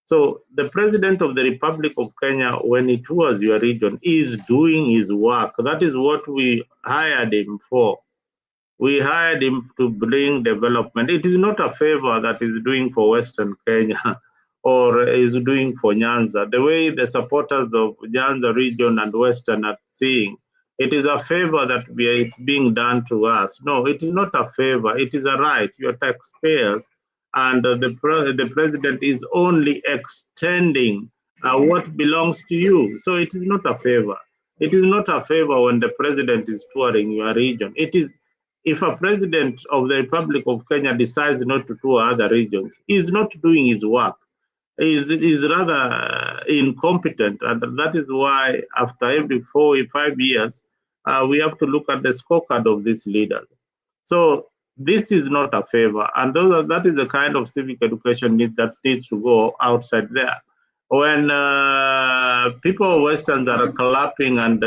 So the president of the Republic of Kenya, when he tours your region, is doing his work. That is what we hired him for. We hired him to bring development. It is not a favor that he's doing for Western Kenya or is doing for Nyanza. The way the supporters of Nyanza region and Western are seeing, it is a favor that is being done to us. No, it is not a favor. It is a right. You are taxpayers, and the president is only extending what belongs to you. So it is not a favor. It is not a favor when the president is touring your region. It is, if a president of the Republic of Kenya decides not to tour other regions, he's not doing his work. He's rather incompetent, and that is why after every 4 or 5 years, we have to look at the scorecard of these leaders. So this is not a favor, and that is the kind of civic education that needs to go outside there. When people Westerns are clapping and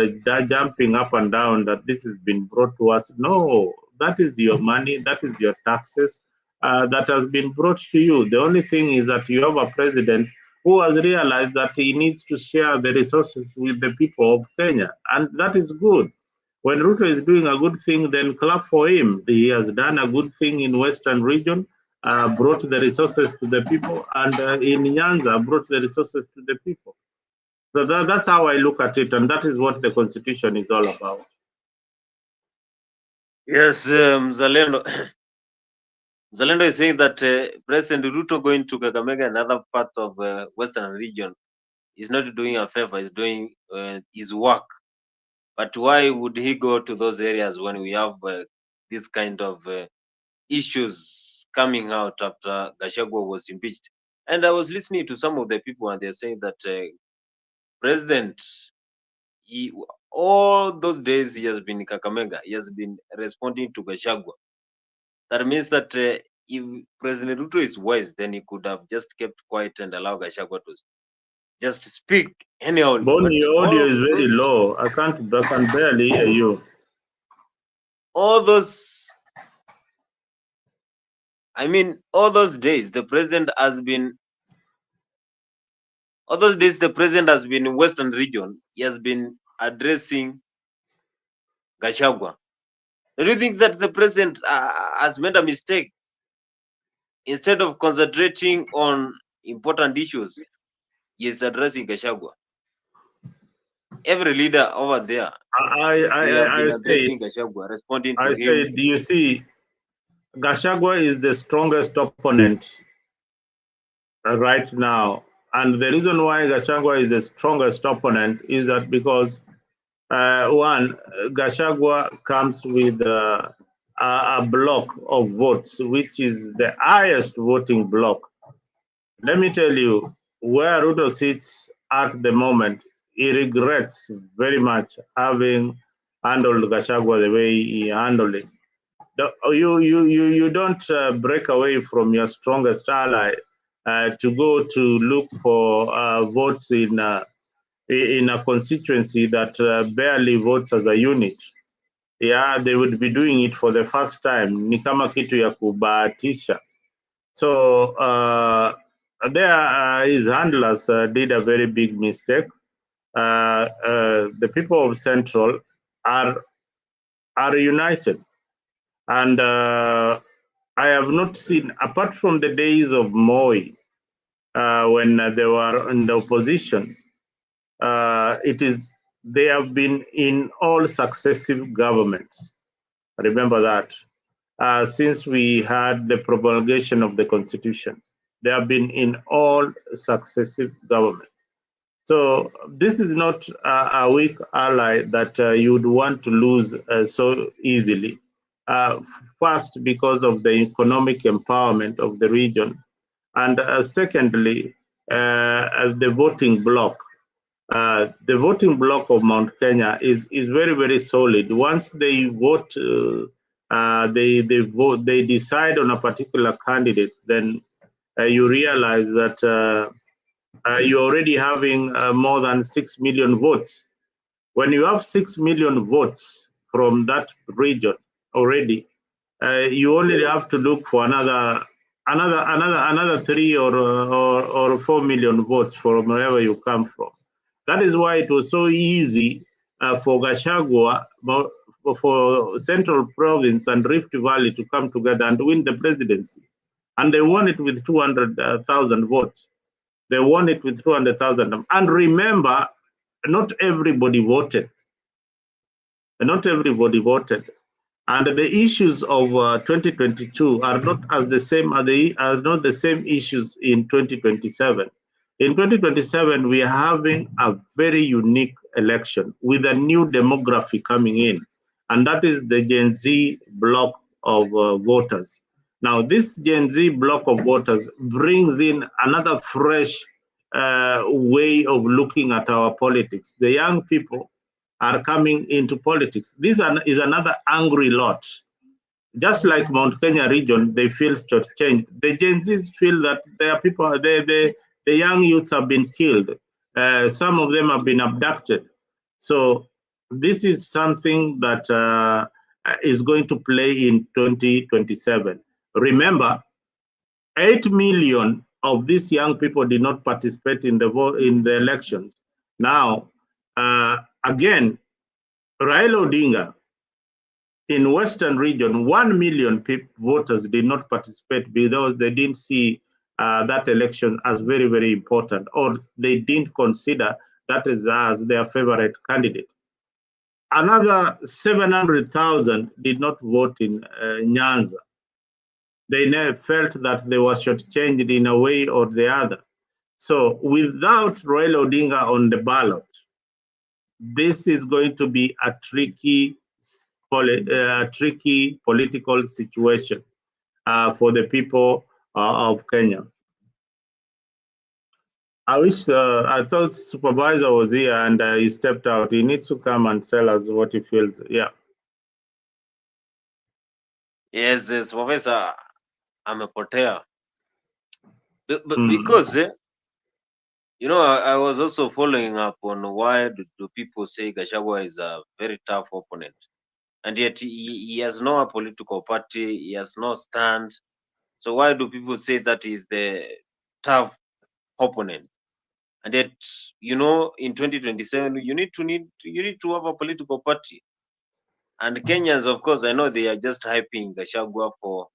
jumping up and down that this has been brought to us, no, that is your money, that is your taxes that has been brought to you. The only thing is that you have a president who has realized that he needs to share the resources with the people of Kenya, and that is good. When Ruto is doing a good thing, then clap for him. He has done a good thing in Western region, brought the resources to the people, and in Nyanza brought the resources to the people. So that's how I look at it, and that is what the constitution is all about. Yes, Zalendo. Zalendo is saying that President Ruto going to Kakamega and other parts of Western region is not doing a favor, is doing his work. But why would he go to those areas when we have this kind of issues coming out after Gachagua was impeached? And I was listening to some of the people and they're saying that President, all those days he has been in Kakamega, he has been responding to Gachagua. That means that if President Ruto is wise, then he could have just kept quiet and allowed Gachagua to just speak anyhow. Bonnie, your audio is very low. I can barely hear you. All those days, the president has been. All those days, the president has been in Western region. He has been addressing Gachagua. Do you think that the president has made a mistake? Instead of concentrating on important issues, he is addressing Gachagua. Every leader over there, they have been addressing Gachagua, responding to him. I said, you see, Gachagua is the strongest opponent right now. And the reason why Gachagua is the strongest opponent is that because, one, Gachagua comes with a block of votes, which is the highest voting block. Let me tell you, where Ruto sits at the moment, he regrets very much having handled Gachagua the way he handled it. You don't break away from your strongest ally to go to look for votes in a constituency that barely votes as a unit. Yeah, they would be doing it for the first time. Ni kama kitu ya kubahatisha. So his handlers did a very big mistake. The people of Central are united. And I have not seen, apart from the days of Moi, when they were in the opposition, they have been in all successive governments. Remember that. Since we had the promulgation of the Constitution, they have been in all successive governments. So this is not a weak ally that you would want to lose so easily. First, because of the economic empowerment of the region, and secondly, the voting bloc. The voting bloc of Mount Kenya is very, very solid. Once they vote, they decide on a particular candidate, then you realize that you're already having more than 6 million votes. When you have 6 million votes from that region already, you only have to look for another 3 or 4 million votes from wherever you come from. That is why it was so easy for Gachagua, for Central Province and Rift Valley to come together and win the presidency. And they won it with 200,000 votes. They won it with 200,000. And remember, not everybody voted. Not everybody voted. And the issues of 2022 are not as the same, are not the same issues in 2027. In 2027, we are having a very unique election with a new demography coming in, and that is the Gen Z block of voters. Now, this Gen Z block of voters brings in another fresh way of looking at our politics. The young people are coming into politics. This is another angry lot. Just like Mount Kenya region, they feel shortchanged. The Gen Zs feel that their people, the young youths have been killed. Some of them have been abducted. So this is something that is going to play in 2027. Remember, 8 million of these young people did not participate in the elections. Now, again, Raila Odinga, in Western region, 1 million voters did not participate because they didn't see that election as very, very important, or they didn't consider that as their favorite candidate. Another 700,000 did not vote in Nyanza. They never felt that they were shortchanged in a way or the other. So without Raila Odinga on the ballot, this is going to be a tricky political situation for the people of Kenya. I thought Supervisor was here and he stepped out. He needs to come and tell us what he feels. Yeah. Yes, Professor. amepotea. Because you know, I was also following up on why do people say Gachagua is a very tough opponent, and yet he has no political party, he has no stand. So why do people say that he's the tough opponent? And yet, you know, in 2027, you need to have a political party. And Kenyans, of course, I know they are just hyping Gachagua for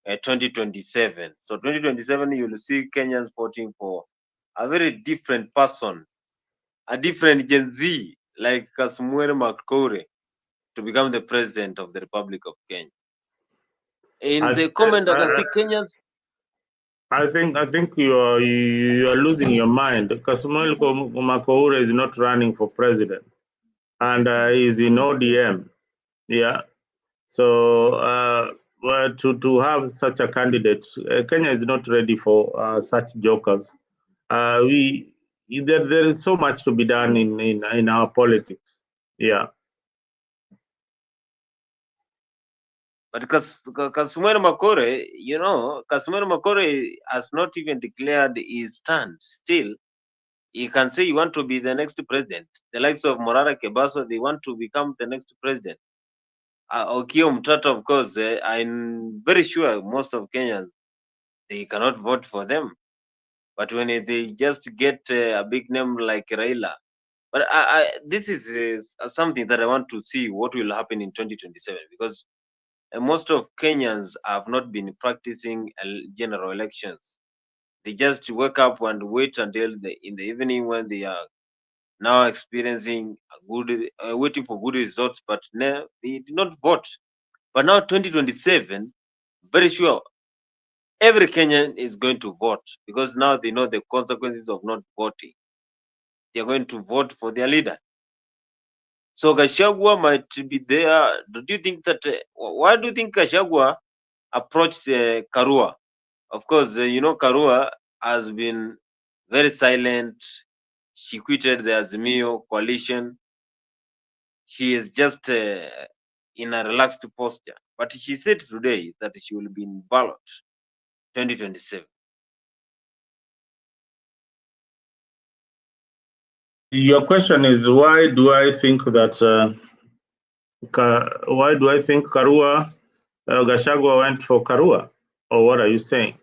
2027. So 2027, you will see Kenyans voting for a very different person, a different Gen Z, like Kasmuel Makore, to become the president of the Republic of Kenya. In the comment, I can see Kenyans. I think you are losing your mind. Kasmuel Makoure is not running for president, and he's in ODM. Yeah. So to have such a candidate, Kenya is not ready for such jokers. There is so much to be done in our politics. Yeah. But Kasmuel Makore, you know, Kasmuel Makore has not even declared his stand. Still, he can say he want to be the next president. The likes of Morara Kebaso, they want to become the next president. Okiya Mtata, of course, I'm very sure most of Kenyans, they cannot vote for them. But when they just get a big name like Raila, but this is something that I want to see what will happen in 2027, because most of Kenyans have not been practicing general elections. They just wake up and wait until in the evening when they are now experiencing a good, waiting for good results, but no, they did not vote. But now 2027, very sure every Kenyan is going to vote, because now they know the consequences of not voting. They are going to vote for their leader. So Gachagua might be there. Do you think that? Why do you think Gachagua approached Karua? Of course, you know, Karua has been very silent. She quitted the Azimio coalition. She is just in a relaxed posture. But she said today that she will be in ballot 2027. Your question is why do I think that Karua Gachagua went for Karua, or what are you saying?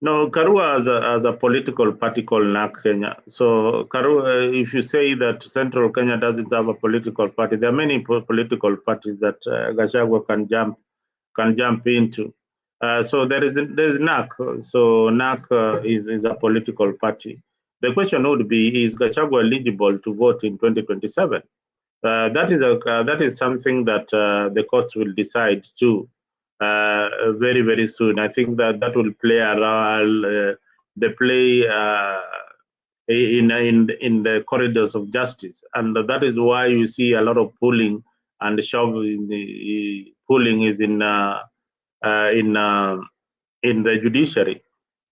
No, Karua as a political party called Narc Kenya. So Karua, if you say that Central Kenya doesn't have a political party, there are many political parties that Gachagua can jump into. So there's Narc. So Narc is a political party. The question would be: is Gachagua eligible to vote in 2027? That is something that the courts will decide too. Very, very soon. I think that will play around the play in the corridors of justice, and that is why you see a lot of pulling and shoving. The pulling is in the judiciary.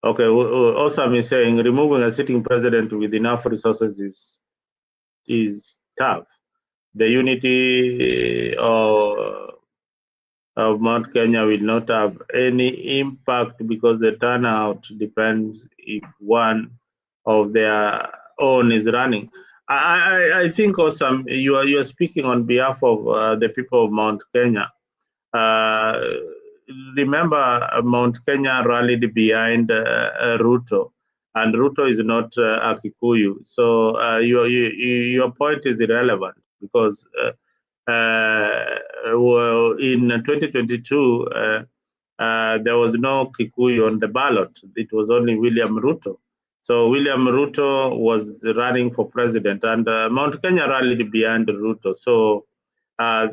Okay, Osam is saying removing a sitting president with enough resources is tough. The unity of Mount Kenya will not have any impact because the turnout depends if one of their own is running. I think also you are speaking on behalf of the people of Mount Kenya. Remember, Mount Kenya rallied behind Ruto, and Ruto is not a Kikuyu. So your point is irrelevant because well, in 2022, there was no Kikuyu on the ballot. It was only William Ruto. So William Ruto was running for president, and Mount Kenya rallied behind Ruto. So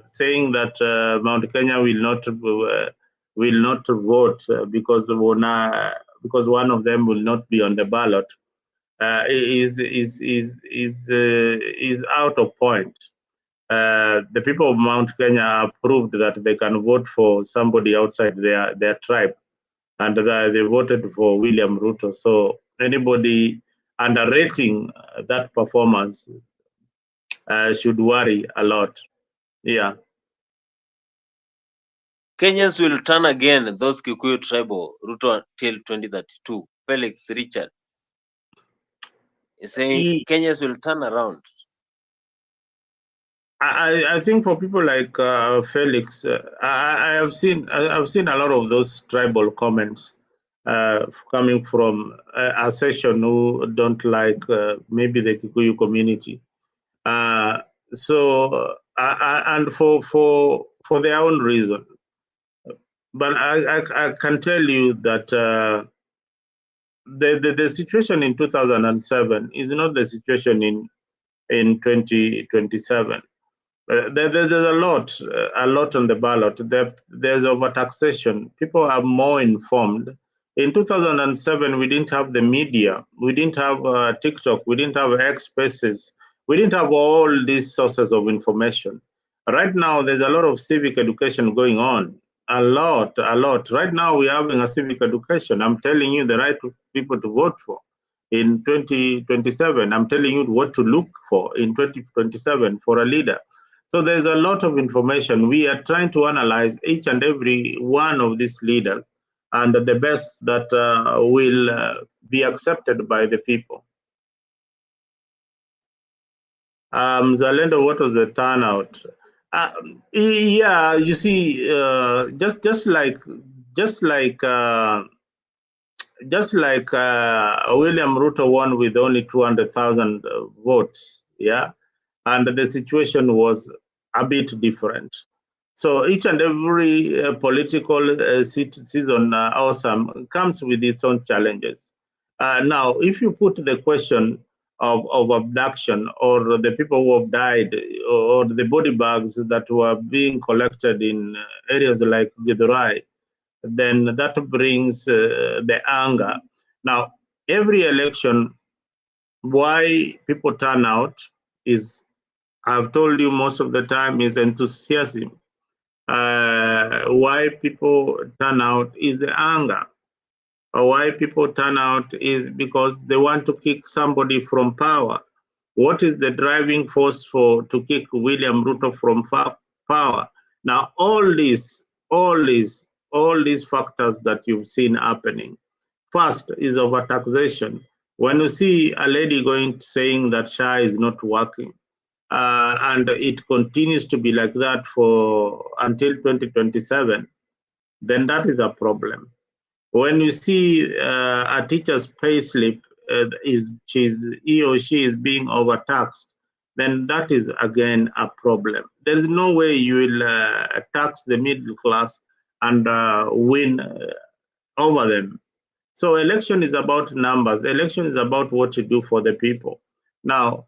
saying that Mount Kenya will not vote because one of them will not be on the ballot is out of point. The people of Mount Kenya have proved that they can vote for somebody outside their tribe, and they voted for William Ruto. So anybody underrating that performance should worry a lot. Yeah. Kenyans will turn again those Kikuyu tribal Ruto till 2032. Felix Richard is saying Kenyans will turn around. I think for people like Felix, I have seen a lot of those tribal comments coming from a session who don't like maybe the Kikuyu community. And for their own reason. But I can tell you that the situation in 2007 is not the situation in 2027. There's a lot on the ballot. There's overtaxation. People are more informed. In 2007, we didn't have the media. We didn't have TikTok. We didn't have X Spaces. We didn't have all these sources of information. Right now, there's a lot of civic education going on. A lot. Right now, we're having a civic education. I'm telling you the right people to vote for. In 2027, I'm telling you what to look for in 2027 for a leader. So there's a lot of information. We are trying to analyze each and every one of these leaders and the best that will be accepted by the people. Zalendo, what was the turnout? Yeah, you see, just like William Ruto won with only 200,000 votes, yeah, and the situation was a bit different. So each and every political season awesome comes with its own challenges. Now, if you put the question of abduction or the people who have died or the body bags that were being collected in areas like Githurai, then that brings the anger. Now, every election, why people turn out is, I've told you most of the time, is enthusiasm. Why people turn out is the anger. Or why people turn out is because they want to kick somebody from power. What is the driving force to kick William Ruto from power? Now, all these factors that you've seen happening. First is overtaxation. When you see a lady saying that SHA is not working, and it continues to be like that until 2027, then that is a problem. When you see a teacher's pay slip he or she is being overtaxed, then that is again a problem. There is no way you will tax the middle class and win over them. So election is about numbers. Election is about what you do for the people. Now,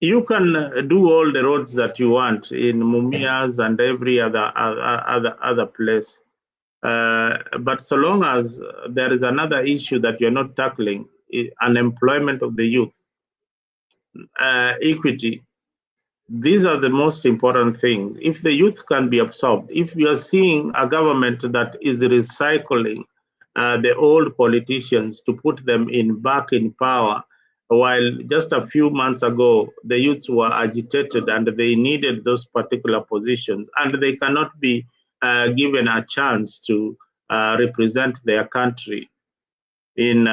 you can do all the roads that you want in Mumias and every other place. But so long as there is another issue that you're not tackling, unemployment of the youth, equity, these are the most important things. If the youth can be absorbed, if we are seeing a government that is recycling the old politicians to put them back in power, while just a few months ago, the youths were agitated and they needed those particular positions, and they cannot be given a chance to represent their country in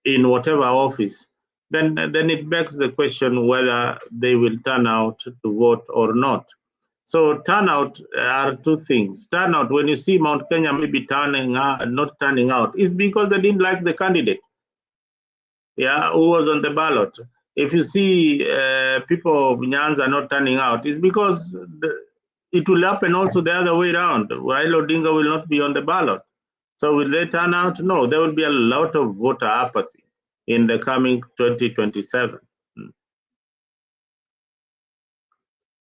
whatever office, then it begs the question whether they will turn out to vote or not. So turnout are two things. Turnout, when you see Mount Kenya maybe not turning out, is because they didn't like the candidate, who was on the ballot. If you see people of Nyanza not turning out, it's because it will happen also the other way around. Raila Odinga will not be on the ballot. So will they turn out? No, there will be a lot of voter apathy in the coming 2027.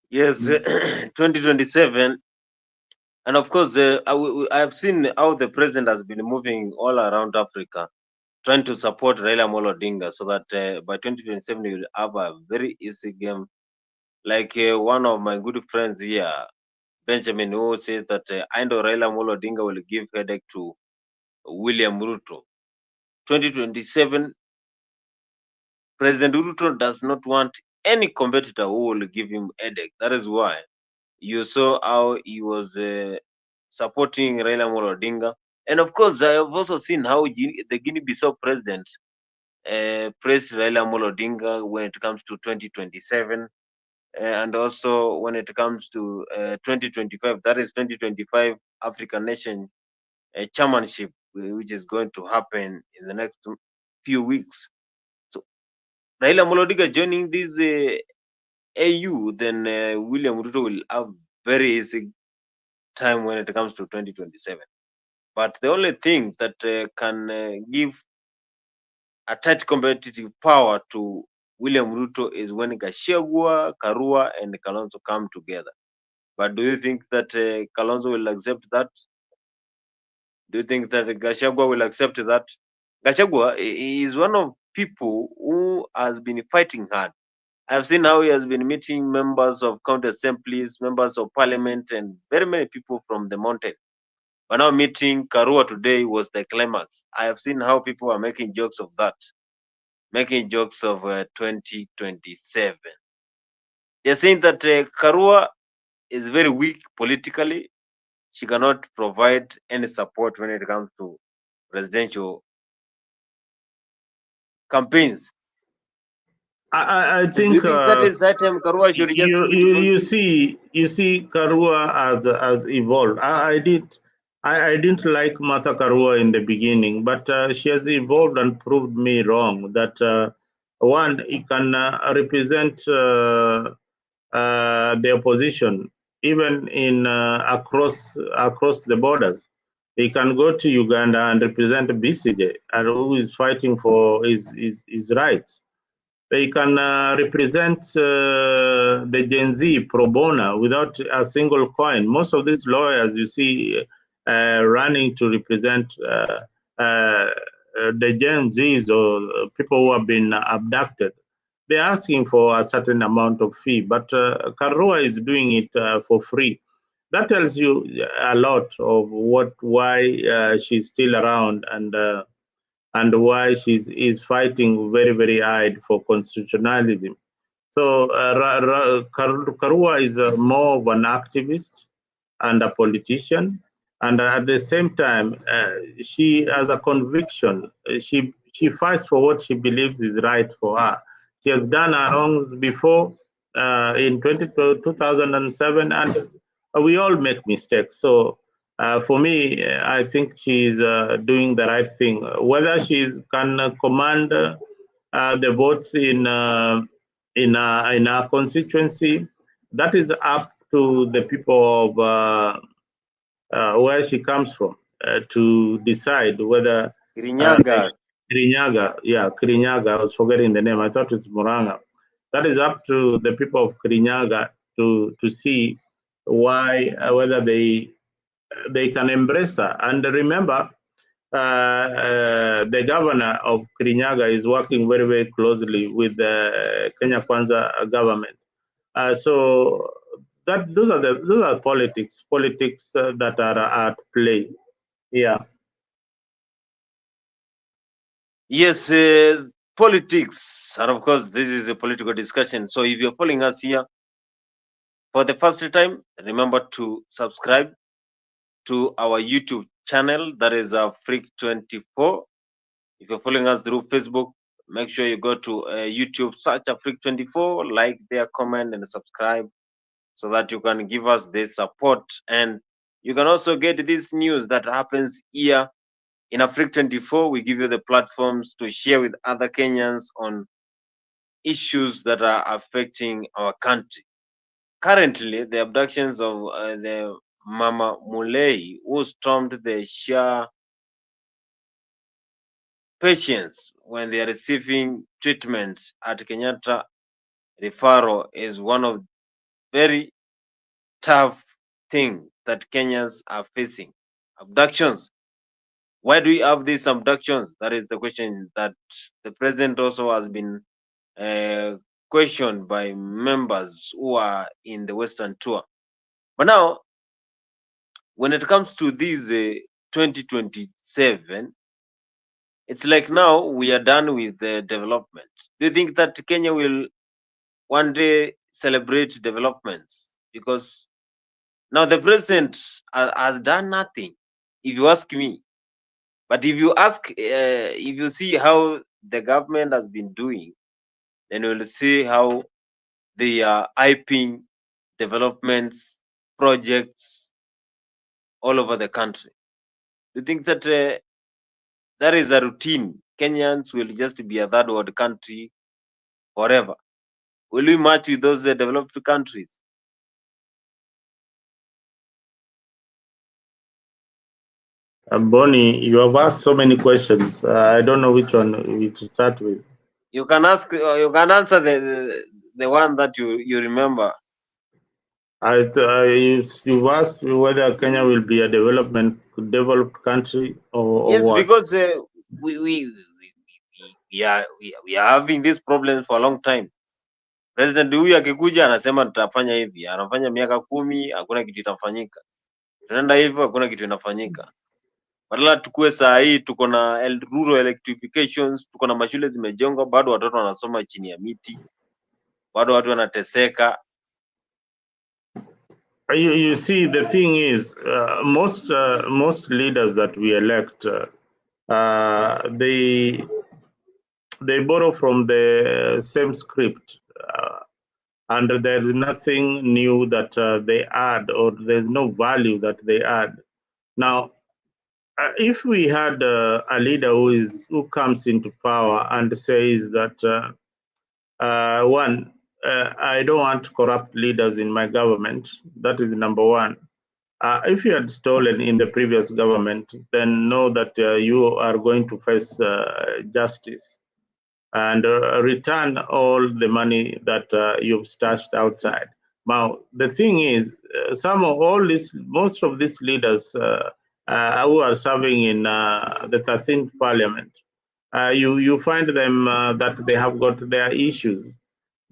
Yes, 2027. And of course, I've seen how the president has been moving all around Africa, trying to support Raila Amolo Odinga so that by 2027 you will have a very easy game. Like one of my good friends here, Benjamin, who says that I know Raila Amolo Odinga will give headache to William Ruto. 2027, President Ruto does not want any competitor who will give him headache. That is why You saw how he was supporting Raila Amolo Odinga. And of course, I have also seen how the Guinea-Bissau president praised Raila Amolo Odinga when it comes to 2027. And also when it comes to 2025, that is 2025 African Nation chairmanship, which is going to happen in the next few weeks. So Raila Amolo Odinga joining this AU, then William Ruto will have very easy time when it comes to 2027. But the only thing that can give a tight competitive power to William Ruto is when Gachagua, Karua, and Kalonzo come together. But do you think that Kalonzo will accept that? Do you think that Gachagua will accept that? Gachagua is one of people who has been fighting hard. I've seen how he has been meeting members of county assemblies, members of parliament, and very many people from the mountain. But now meeting Karua today was the climax. I have seen how people are making jokes of that, making jokes of 2027. They're saying that Karua is very weak politically. She cannot provide any support when it comes to presidential campaigns. I So do you think think that is that time Karua should just quit you see Karua as evolved. I didn't like Martha Karua in the beginning, but she has evolved and proved me wrong. That one, he can represent the opposition even in across the borders. He can go to Uganda and represent BCJ, and who is fighting for his rights. They can represent the Gen Z pro bono without a single coin. Most of these lawyers you see running to represent the Gen Zs or people who have been abducted, they're asking for a certain amount of fee, but Karua is doing it for free. That tells you a lot of why she's still around and why is fighting very hard for constitutionalism. So Karua is more of an activist and a politician, and at the same time, she has a conviction. She fights for what she believes is right for her. She has done her wrongs before in 2007, and we all make mistakes. So for me, I think she's doing the right thing. Whether she can command the votes in our constituency, that is up to the people of where she comes from to decide whether Kirinyaga? Kirinyaga. I was forgetting the name. I thought it's Muranga. That is up to the people of Kirinyaga to see why whether they can embrace her. And remember, the governor of Kirinyaga is working very closely with the Kenya Kwanza government. So those are politics that are at play. Yeah. Yes, politics, and of course, this is a political discussion. So if you're following us here for the first time, remember to subscribe to our YouTube channel, that is Freak24. If you're following us through Facebook, make sure you go to YouTube, search Freak24, like their comment and subscribe so that you can give us the support. And you can also get this news that happens here in Freak24. We give you the platforms to share with other Kenyans on issues that are affecting our country. Currently, the abductions of the Mama Mulei, who stormed the Shah patients when they are receiving treatment at Kenyatta referral, is one of very tough thing that Kenyans are facing. Abductions. Why do we have these abductions? That is the question that the president also has been questioned by members who are in the Western tour. But now, when it comes to this 2027, it's like now we are done with the development. Do you think that Kenya will one day celebrate developments? Because Now the president has done nothing, if you ask me. But if you ask, if you see how the government has been doing, then you'll see how they are hyping developments, projects all over the country. Do you think that that is a routine? Kenyans will just be a third world country forever. Will we match with those developed countries? Bonnie, you have asked so many questions. I don't know which one we to start with. You can ask. You can answer the one that you remember. You've asked whether Kenya will be a developed country or Yes, what? because we are having this problem for a long time. President huyu akikuja anasema tutafanya hivi, anafanya miaka 10, hakuna kitu itafanyika. Tunaenda hivyo, hakuna kitu inafanyika. Badala tukue saa hii tuko na rural electrifications, tuko na mashule zimejengwa, bado watoto wanasoma chini ya miti, bado watu wanateseka. You see, the thing is, most leaders that we elect, they borrow from the same script, and there is nothing new that they add, or there's no value that they add. Now, if we had a leader who comes into power and says that one, I don't want corrupt leaders in my government. That is number one. If you had stolen in the previous government, then know that you are going to face justice and return all the money that you've stashed outside. Now, the thing is, most of these leaders who are serving in the 13th Parliament, you find them that they have got their issues.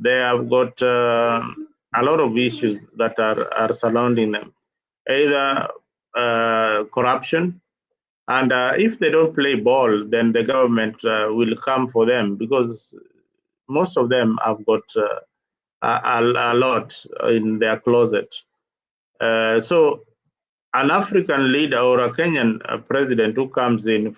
They have got a lot of issues that are surrounding them, either corruption, and if they don't play ball, then the government will come for them, because most of them have got a lot in their closet. So an African leader or a Kenyan president who comes in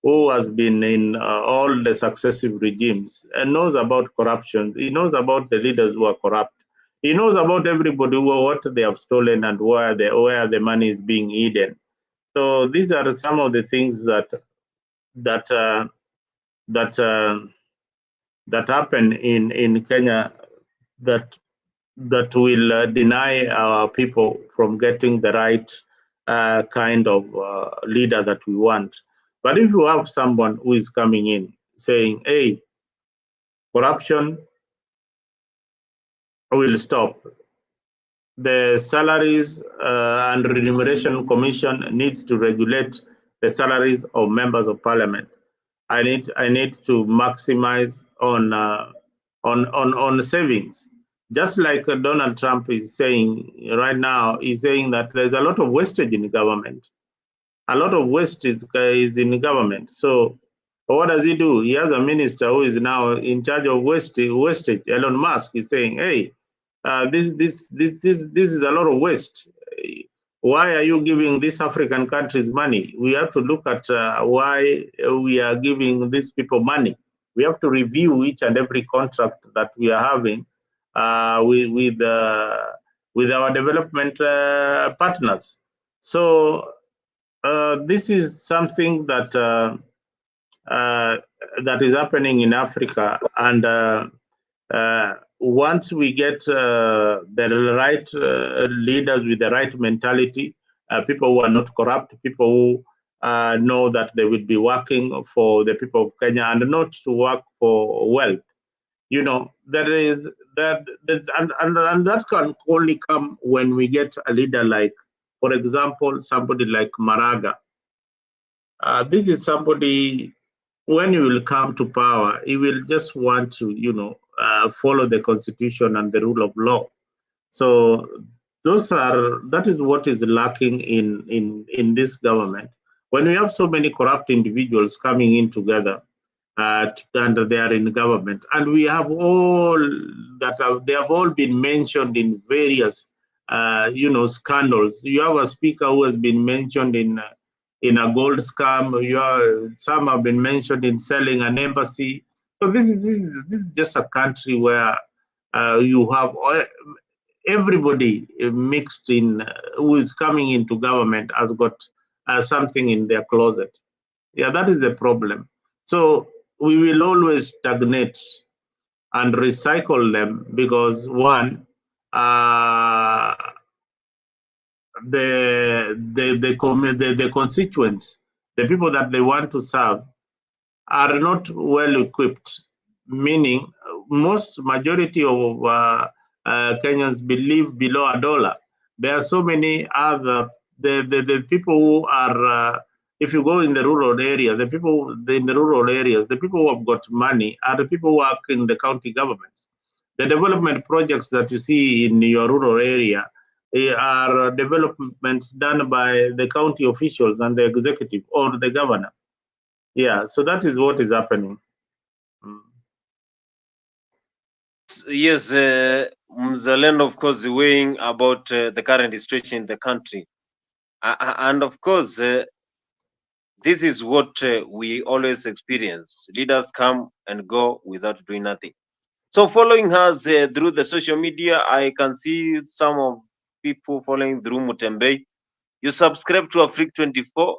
who has been in all the successive regimes and knows about corruption. He knows about the leaders who are corrupt. He knows about everybody what they have stolen and where the money is being hidden. So these are some of the things that happen in Kenya that will deny our people from getting the right kind of leader that we want. But if you have someone who is coming in saying, hey, corruption will stop, the salaries and remuneration commission needs to regulate the salaries of members of parliament. I need to maximize on savings. Just like Donald Trump is saying right now, he's saying that there's a lot of wastage in the government. A lot of waste is in government. So what does he do? He has a minister who is now in charge of wastage. Elon Musk is saying, hey, this is a lot of waste. Why are you giving these African countries money? We have to look at why we are giving these people money. We have to review each and every contract that we are having with our development partners. So this is something that that is happening in Africa, and once we get the right leaders with the right mentality, people who are not corrupt, people who know that they will be working for the people of Kenya and not to work for wealth. You know, there is that, and that can only come when we get a leader like, for example, somebody like Maraga. This is somebody, when he will come to power, he will just want to, follow the constitution and the rule of law. So that is what is lacking in this government. When we have so many corrupt individuals coming in together, and they are in government, and we have all that they have all been mentioned in various scandals. You have a speaker who has been mentioned in a gold scam. Some have been mentioned in selling an embassy. So this is just a country where you have everybody mixed in, who is coming into government has got something in their closet. Yeah, that is the problem. So we will always stagnate and recycle them because one, the constituents, the people that they want to serve, are not well equipped. Meaning, most majority of Kenyans believe below $1. There are so many other the people who are. If you go in the rural area, the people in the rural areas, the people who have got money are the people who work in the county governments. The development projects that you see in your rural area are developments done by the county officials and the executive or the governor. Yeah, so that is what is happening. Yes, Mzalendo, of course, weighing about the current situation in the country. And of course, this is what we always experience. Leaders come and go without doing nothing. So following us through the social media, I can see some of people following through Mutembe. You subscribe to Afrique24.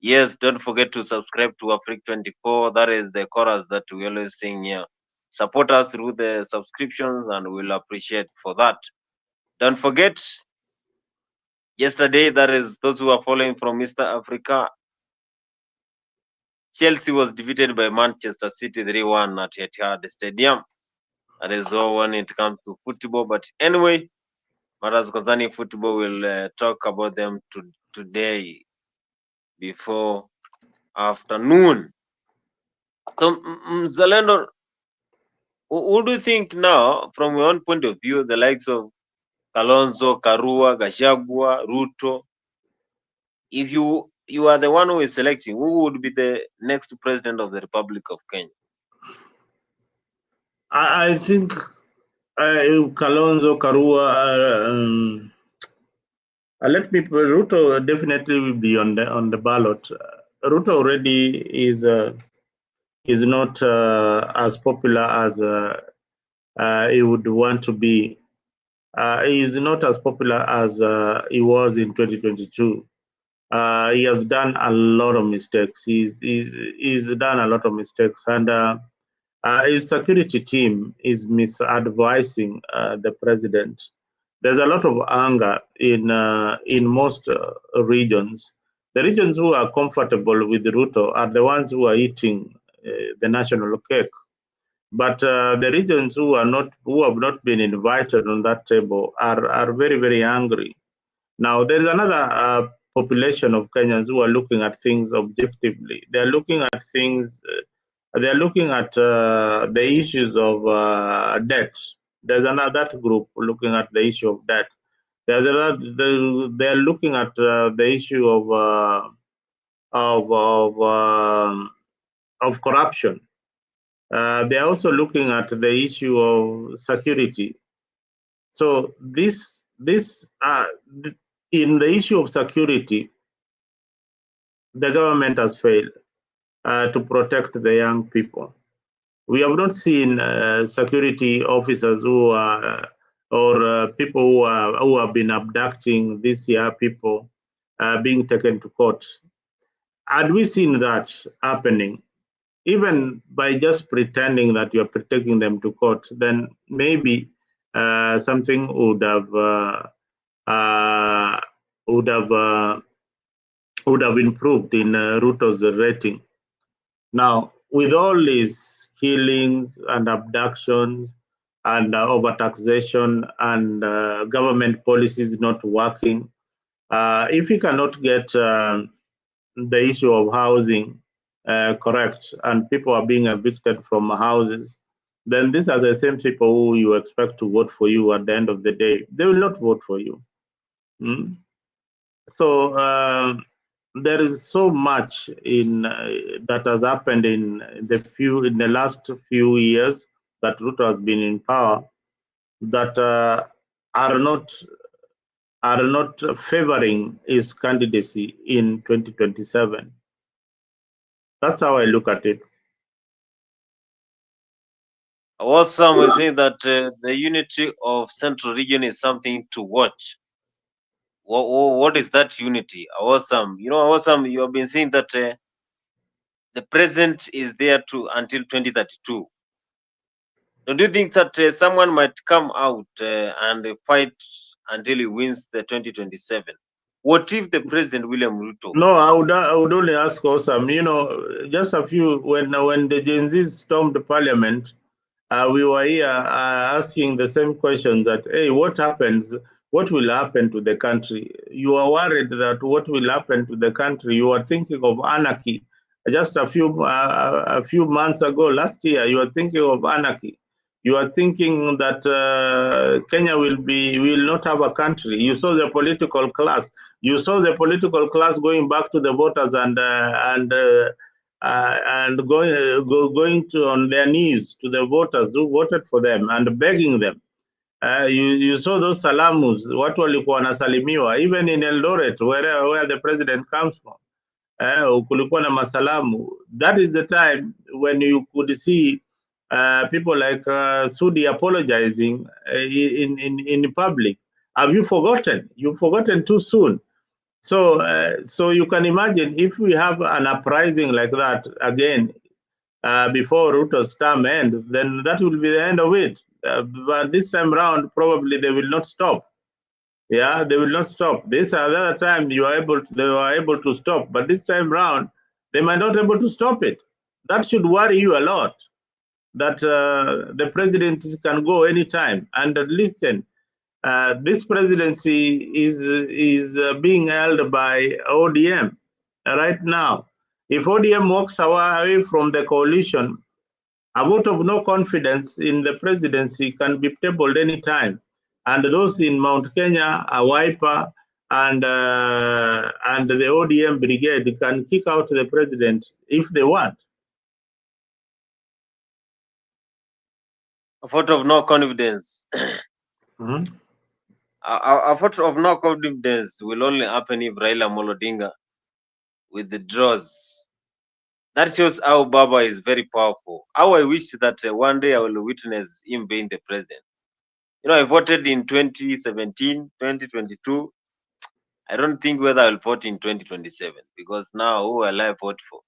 Yes, don't forget to subscribe to Afrique24. That is the chorus that we always sing here. Support us through the subscriptions and we'll appreciate for that. Don't forget, yesterday, that is those who are following from Mr. Africa, Chelsea was defeated by Manchester City 3-1 at Etihad Stadium. That is all when it comes to football. But anyway, matters concerning football, we'll talk about them today before afternoon. So, Zalendo, what do you think now, from your own point of view, the likes of Kalonzo, Karua.Gachagua, Ruto, if you are the one who is selecting, who would be the next president of the Republic of Kenya? I think Kalonzo, Karua, let me. Ruto definitely will be on the ballot. Ruto already is not as popular as he would want to be. He is not as popular as he was in 2022. He has done a lot of mistakes. He's done a lot of mistakes, and his security team is misadvising the president. There's a lot of anger in most regions. The regions who are comfortable with Ruto are the ones who are eating the national cake. But the regions who have not been invited on that table are very, very angry. Now, there is another population of Kenyans who are looking at things objectively. They are looking at things. They are looking at the issues of debt. There's another group looking at the issue of debt. They are looking at the issue of corruption. They are also looking at the issue of security. So in the issue of security, the government has failed to protect the young people. We have not seen security officers who are or people who have been abducting these young people being taken to court. Had we seen that happening, even by just pretending that you're taking them to court, then maybe something would have improved in Ruto's rating. Now, with all these killings and abductions and overtaxation and government policies not working, if we cannot get the issue of housing correct and people are being evicted from houses, then these are the same people who you expect to vote for you at the end of the day. They will not vote for you. So there is so much that has happened in the last few years that Ruto has been in power that are not are not favoring his candidacy in 2027. That's how I look at it. Awesome is saying that the unity of Central Region is something to watch. What is that unity? Awesome. Awesome, you have been saying that the president is there to until 2032. Don't you think that someone might come out and fight until he wins the 2027? What if the President William Ruto? No, I would only ask Osam, just a few, when the Gen Z stormed the parliament, we were here asking the same question that, hey, what will happen to the country? You are worried that what will happen to the country. You are thinking of anarchy. Just a few months ago, last year, you are thinking of anarchy. You are thinking that Kenya will not have a country. You saw the political class. You saw the political class going back to the voters and going on their knees to the voters who voted for them and begging them. You saw those salamus, watu walikuwa wanasalimiwa, even in Eldoret, where the president comes from. Kulikuwa na masalamu. That is the time when you could see people like Sudi apologizing in public. Have you forgotten? You've forgotten too soon. So you can imagine if we have an uprising like that again before Ruto's term ends, then that will be the end of it. But this time around, probably they will not stop. Yeah, they will not stop. This other time they were able to stop, but this time around, they might not be able to stop it. That should worry you a lot. That the president can go anytime. And listen, this presidency is being held by ODM right now. If ODM walks away from the coalition, a vote of no confidence in the presidency can be tabled anytime. And those in Mount Kenya, a Wiper, and the ODM brigade can kick out the president if they want. A vote of no confidence. Mm-hmm. A vote of no confidence will only happen if Raila Amolo Odinga withdraws. That shows how Baba is very powerful. How I wish that one day I will witness him being the president. I voted in 2017, 2022. I don't think whether I'll vote in 2027 because now who will I vote for?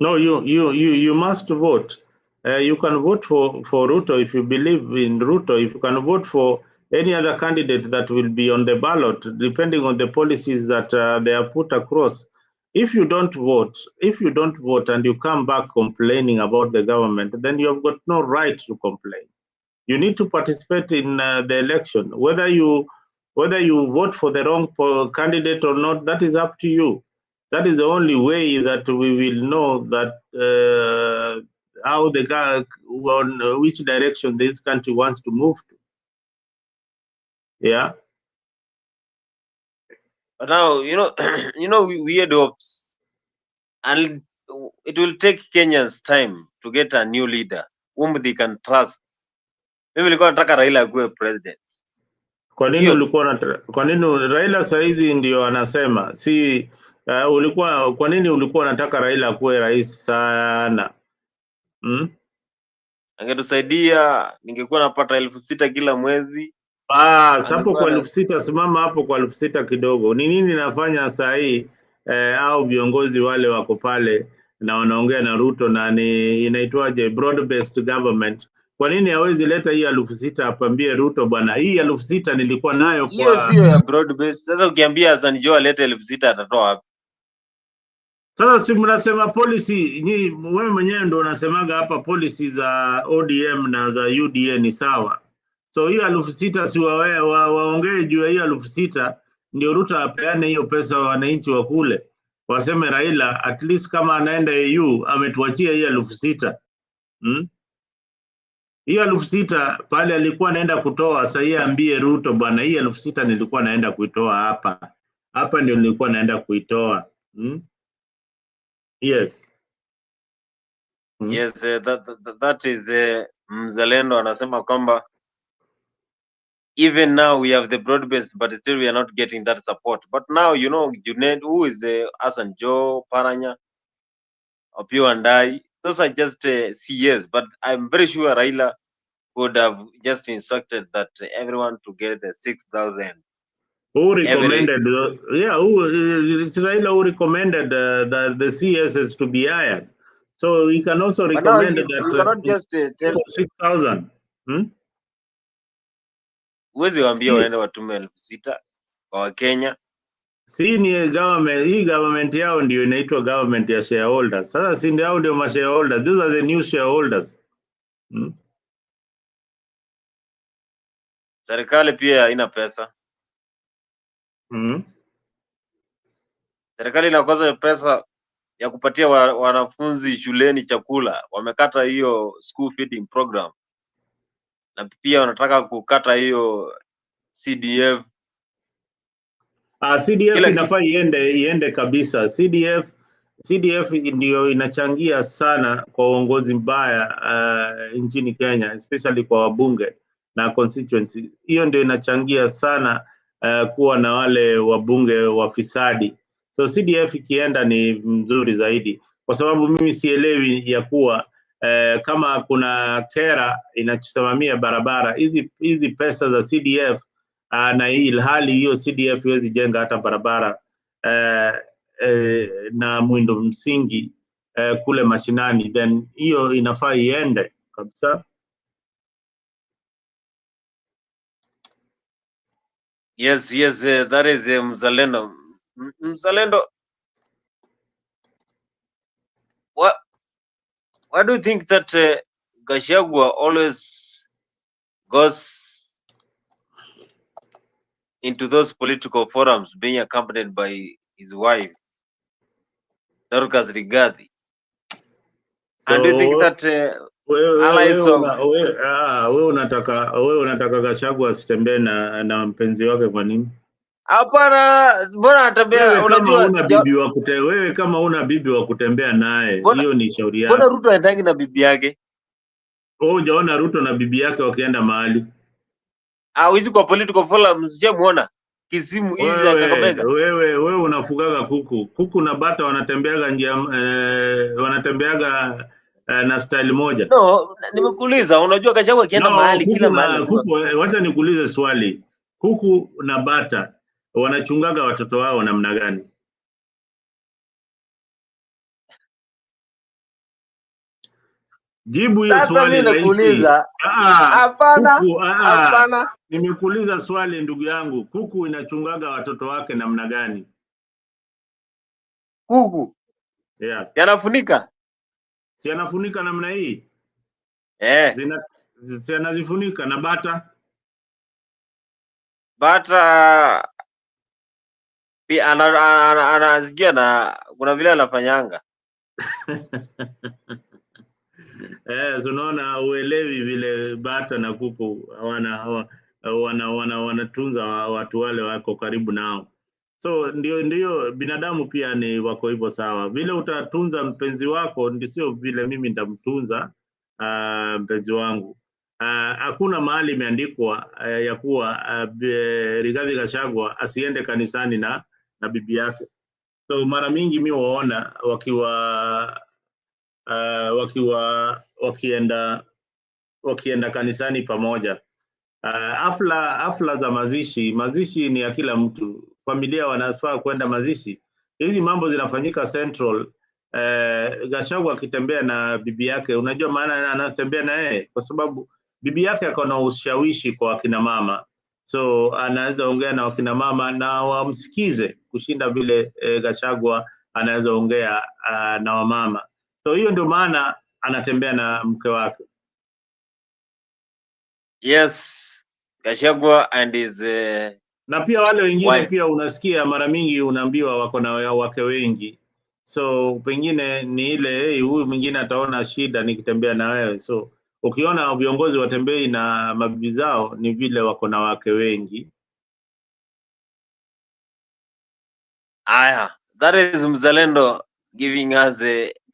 No, you must vote. You can vote for Ruto if you believe in Ruto. If you can vote for any other candidate that will be on the ballot, depending on the policies that they are put across. If you don't vote and you come back complaining about the government, then you have got no right to complain. You need to participate in the election. Whether you vote for the wrong candidate or not, that is up to you. That is the only way that we will know that how the guy, on which direction this country wants to move to. Yeah. But now, we had hopes, and it will take Kenyans time to get a new leader whom they can trust. Mimi nilikuwa nataka Raila akuwe president. Kwa nini Raila saizi ndio anasema si kwa nini ulikuwa unataka Raila akuwe rais sana? Angetusaidia, ningekuwa napata 6,000 kila mwezi. Sapo kwa 6,000, simama hapo kwa 6,000 kidogo. Ni nini nafanya saa hii au viongozi wale wako pale na wanaongea na Ruto na inaitwaje broad based government? Kwa nini hawezi leta hii 6,000 apambie Ruto bwana? Hii 6,000 nilikuwa nayo kwa hiyo sio ya broad based. Sasa ukiambia Hassan Joho alete 6,000 atatoa wapi? Sasa si mnasema policy, wewe mwenyewe ndio unasemaga hapa policy za ODM na za UDA ni sawa. So hiyo 6,000 si waongee juu ya hiyo 6,000 ndio Ruto apeane hiyo pesa wa wananchi wa kule. Waseme Raila at least kama anaenda EU ametuachia hiyo 6,000. Hiyo 6,000 pale alikuwa anaenda kutoa, sasa yeye ambie Ruto bwana, hiyo 6,000 nilikuwa naenda kuitoa hapa. Hapa ndio nilikuwa naenda kuitoa. Yes. Yes, that is mzalendo anasema kwamba Even now we have the broad-based, but still we are not getting that support. But now, you know, Junaid, who is Hassan Joe, Paranya, Opio and I, those are just CS. But I'm very sure Raila would have just instructed that everyone to get the 6,000. Who recommended? It's Raila who recommended that the CSs to be hired. So he can also But now recommend you cannot just tell 6,000. Huwezi waambia waende watume 6,000 kwa Wakenya. Si ni government, hii government yao ndio inaitwa government ya shareholders. Sasa si ndio hao ndio ma shareholders. These are the new shareholders. Serikali pia haina pesa. Serikali inakosa pesa ya kupatia wanafunzi shuleni chakula. Wamekata hiyo school feeding program. Na pia wanataka kukata hiyo CDF. CDF inafaa iende kabisa. CDF ndio inachangia sana kwa uongozi mbaya nchini Kenya, especially kwa wabunge na constituency. Hiyo ndio inachangia sana kuwa na wale wabunge wafisadi. So CDF ikienda ni mzuri zaidi, kwa sababu mimi sielewi ya kuwa kama kuna kera inachosimamia barabara, hizi pesa za CDF na ilhali hiyo CDF iwezi jenga hata barabara na mwindo msingi kule mashinani, then hiyo inafaa iende kabisa. Yes, that is Mzalendo. Mzalendo, why do you think that Gachagua always goes into those political forums being accompanied by his wife, Karua.Gachagua? And do you think that wewe unataka Gachagua asitembee na mpenzi wake kwa nini? Hapana, mbona anatembea? Unajua wewe kama una bibi wa kutembea naye, hiyo ni shauri yako. Mbona Ruto anaendangi na bibi yake? Wewe hujaona Ruto na bibi yake wakienda mahali? Hizi kwa political forums sijamuona. Kisimu hizi ya Kakamega. Wewe unafugaga kuku na bata wanatembeaga na style moja. No, nimekuuliza, unajua Gachagua akienda mahali kila mahali. Wacha nikuulize swali. Kuku na bata wanachungaga watoto wao namna gani? Jibu hiyo swali rahisi. Hapana. Nimekuuliza swali ndugu yangu. Kuku inachungaga watoto wake namna gani? Kuku? Yeah. Yanafunika? Si yanafunika namna hii? Si yanazifunika. Na bata? Bata pia anasikia na kuna vile anafanyanga. Unaona uelewi vile bata na kuku wanatunza watu wale wako karibu nao. So ndio binadamu pia ni wako hivyo sawa. Vile utatunza mpenzi wako ndio vile mimi nitamtunza mpenzi wangu. Hakuna mahali imeandikwa ya kuwa Rigathi Gachagua asiende kanisani na bibi yake. So mara mingi mimi waona wakienda kanisani pamoja. Hafla za mazishi ni ya kila mtu. Familia wanafaa kwenda mazishi. Hizi mambo zinafanyika Central. Gachagua akitembea na bibi yake, unajua maana anatembea na yeye kwa sababu bibi yake akona ushawishi kwa wakina mama. So anaweza ongea na wakina mama na wamsikize kushinda vile Gachagua anaweza ongea na wamama. So hiyo ndio maana anatembea na mke wake. Yes, Gachagua and his na pia wale wengine pia unasikia mara mingi unaambiwa wako na wake wengi. So pengine ni ile huyu mwingine ataona shida nikitembea na wewe. So ukiona viongozi watembei na mabibi zao ni vile wako na wake wengi. That is Mzalendo giving us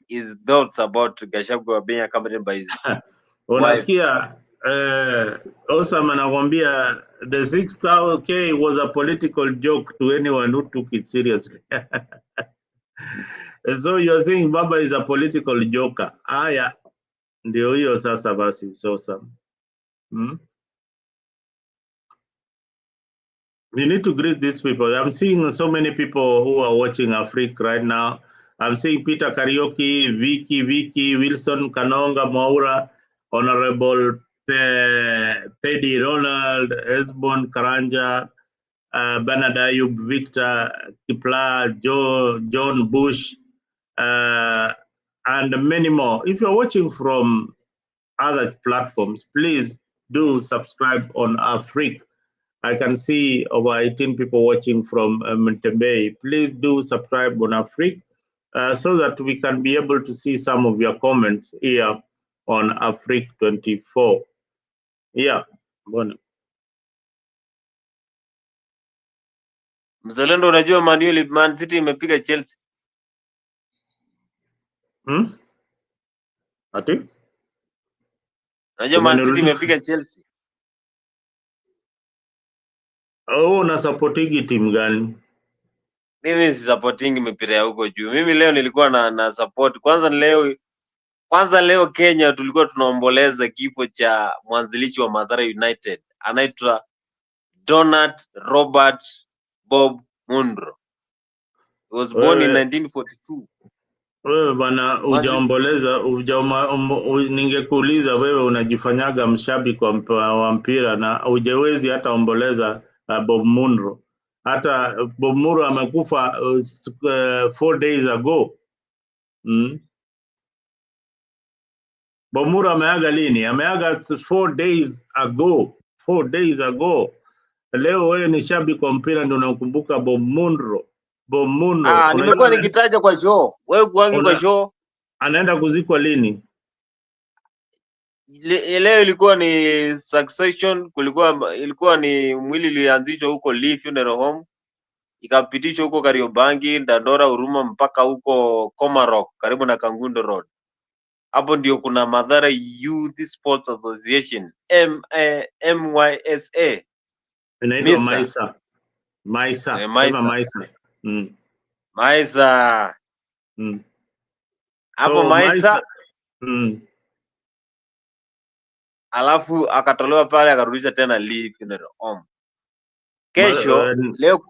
his thoughts about Gachagua being accompanied by his unasikia Osama anakuambia the 6,000K was a political joke to anyone who took it seriously. So you're saying Baba is a political joker. Aya, ndio hiyo sasa basi. So some. We need to greet these people. I'm seeing so many people who are watching Africa right now. I'm seeing Peter Karaoke, Vicky, Wilson, Kanonga, Maura, Honorable Pedi Ronald, Esbon Karanja, Bernard Ayub, Victor Kipla, John Bush, and many more. If you're watching from other platforms, please do subscribe on Africa. I can see over 18 people watching from Monterey. Please do subscribe on Africa so that we can be able to see some of your comments here on Africa 24. Yeah. Mzalendo, unajua Man City imepiga Chelsea. Ati? Unajua Man City imepiga Chelsea. Oh, una supportingi timu gani? Mimi si supportingi mipira ya huko juu. Mimi leo nilikuwa na support. Kwanza leo Kenya tulikuwa tunaomboleza kifo cha mwanzilishi wa Mathare United. Anaitwa Donald Robert Bob Munro. He was born in 1942. Wewe bana hujaomboleza, ningekuuliza wewe unajifanyaga mshabiki wa mpira na hujawezi hata omboleza Bob Munro. Hata Bob Munro amekufa 4 days ago. Bob Munro ameaga lini? Ameaga 4 days ago. 4 days ago. Leo wewe ni shabiki wa mpira ndio unakumbuka Bob Munro. Bob Munro. Nimekuwa nikitaja kwa show. Wewe kuangi kwa show. Anaenda kuzikwa lini? Leo ilikuwa ni succession, ilikuwa ni mwili ilianzishwa huko Lee Funeral Home, ikapitishwa huko Kariobangi, Dandora, Huruma mpaka huko Komarok karibu na Kangundo Road. Hapo ndio kuna Mathare Youth Sports Association, MYSA. Inaitwa Maisa. Maisa. Maisa. Hapo so, Maisa. Alafu akatolewa pale akarudisha tena Lee Funeral Home. Kesho leo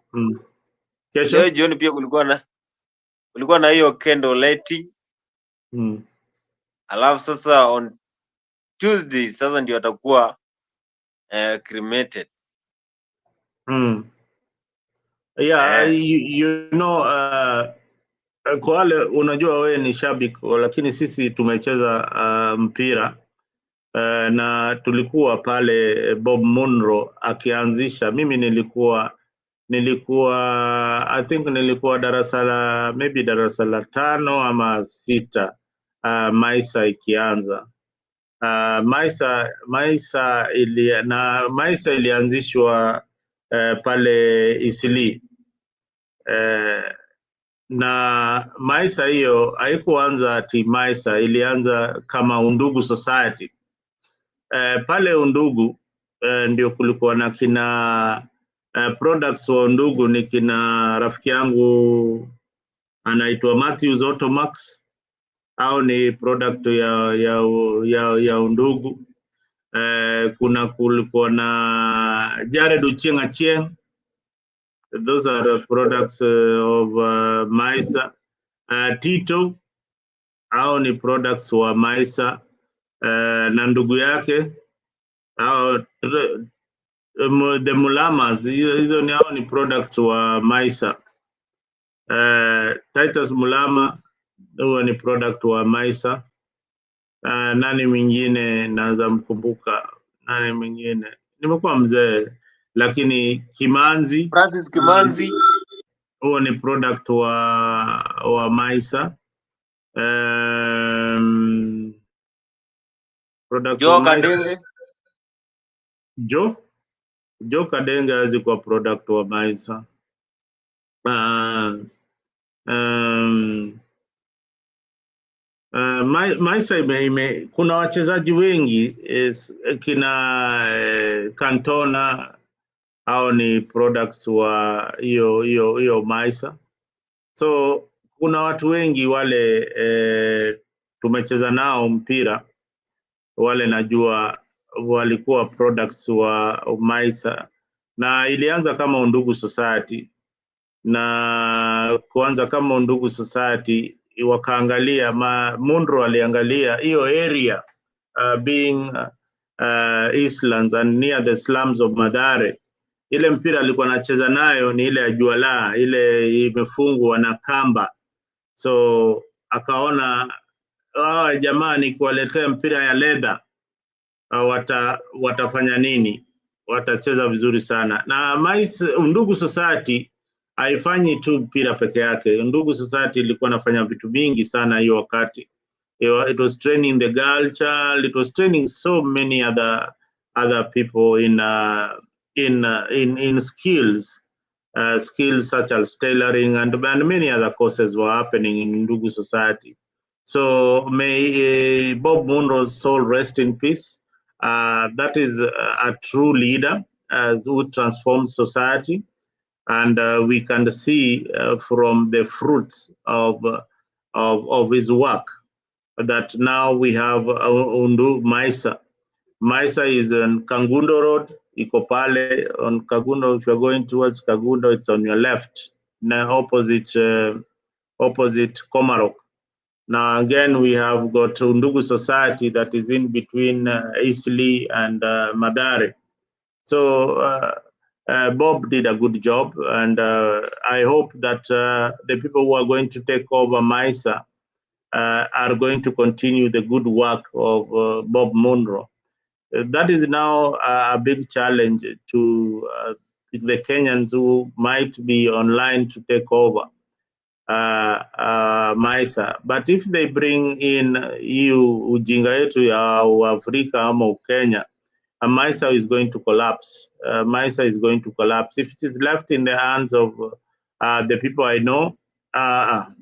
jioni pia kulikuwa na hiyo candle lighting. Alafu sasa on Tuesday sasa ndio atakuwa cremated. Yeah, you know kwa wale unajua wewe ni shabiki lakini sisi tumecheza mpira na tulikuwa pale Bob Munro akianzisha. Mimi nilikuwa I think nilikuwa darasa la 5 ama 6 Maisa ikianza. Maisa ilianzishwa pale Isili. Na Maisa hiyo haikuanza ati Maisa, ilianza kama Undugu Society. Pale Undugu ndio kulikuwa na kina products wa Undugu ni kina rafiki yangu anaitwa Matthews Automax, au ni product ya Undugu. Kulikuwa na Jared Ochieng Achieng. Those are the products of Maisa. Tito, au ni products wa Maisa na ndugu yake, au the Mulamas, hizo ni hao ni product wa Maisa. Titus Mulama huyo ni product wa Maisa. Nani mwingine naweza mkumbuka? Nani mwingine? Nimekuwa mzee lakini Kimanzi, Francis Kimanzi huo ni product wa Maisa. Product Joe Kadenge. Joe Kadenge hazikuwa product wa Maisa. Maisa kuna wachezaji wengi kina Cantona au ni products wa hiyo Maisa. So kuna watu wengi wale tumecheza nao mpira wale najua walikuwa products wa Maisa, na ilianza kama Undugu Society, na kuanza kama Undugu Society wakaangalia Munro aliangalia hiyo area being Eastlands and near the slums of Mathare. Ile mpira alikuwa anacheza nayo ni ile ya juala, ile imefungwa na kamba. So akaona jamani, kuwaletea mpira ya leather watafanya nini? Watacheza vizuri sana. Na Undugu Society haifanyi tu mpira peke yake. Undugu Society ilikuwa nafanya vitu vingi sana hiyo wakati. It was training the girl child. It was training so many other people in skills, skills such as tailoring and many other courses were happening in Undugu Society. So may Bob Munro's soul rest in peace. That is a true leader who transforms society, and we can see from the fruits of his work that now we have Undu Maisa. Maisa is on Kangundo Road, Ikopale on Kagundo. If you're going towards Kagundo, it's on your left, now opposite Komarok. Now again, we have got Undugu Society that is in between Eastleigh and Mathare. So Bob did a good job, and I hope that the people who are going to take over Maisa are going to continue the good work of Bob Munro. That is now a big challenge to the Kenyans who might be online to take over Maisa. But if they bring in ujinga yetu ya Afrika ama Kenya, Maisa is going to collapse. Maisa is going to collapse. If it is left in the hands of the people I know,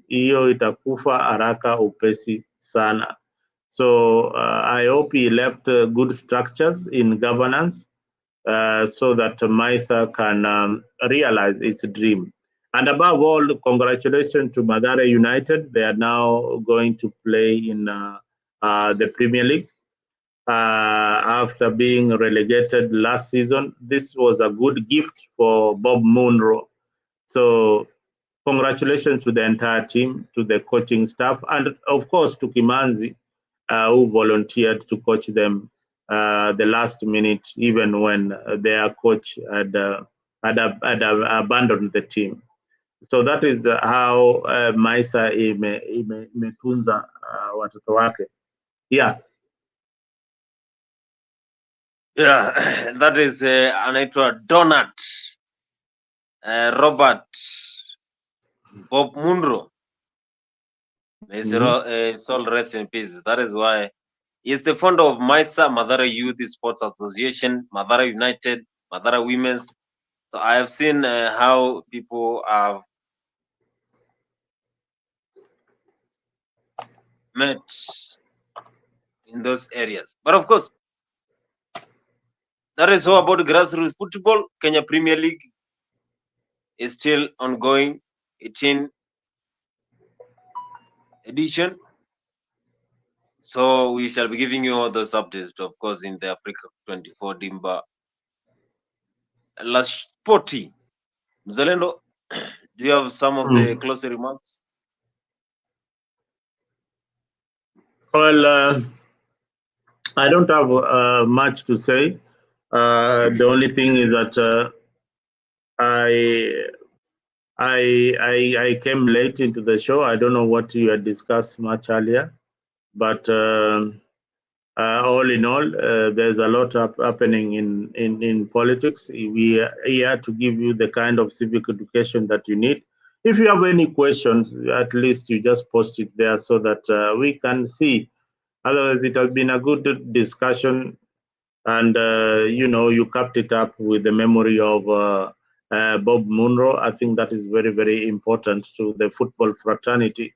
hiyo itakufa haraka upesi sana. So I hope he left good structures in governance so that Maisa can realize its dream. And above all, congratulations to Mathare United. They are now going to play in the Premier League after being relegated last season. This was a good gift for Bob Munro. So congratulations to the entire team, to the coaching staff, and of course to Kimanzi, who volunteered to coach them the last minute, even when their coach had abandoned the team. So that is how Maisa imetunza watoto wake. Yeah. Yeah, that is anaitwa Donat Robert Bob Munro. May soul rest in peace. That is why he's the founder of Maisa, Mathare Youth Sports Association, Mathare United, Mathare Women's. So I have seen how people have met in those areas. But of course, that is all about grassroots football. Kenya Premier League is still ongoing, 18th edition. So we shall be giving you all those updates, of course, in the Africa 24 Dimba Last Sporty. Mzalendo, do you have some of the closing remarks? Well, I don't have much to say. The only thing is that I came late into the show. I don't know what you had discussed much earlier, but all in all, there's a lot happening in politics. We are here to give you the kind of civic education that you need. If you have any questions, at least you just post it there so that we can see. Otherwise, it has been a good discussion, and you kept it up with the memory of Bob Munro. I think that is very, very important to the football fraternity.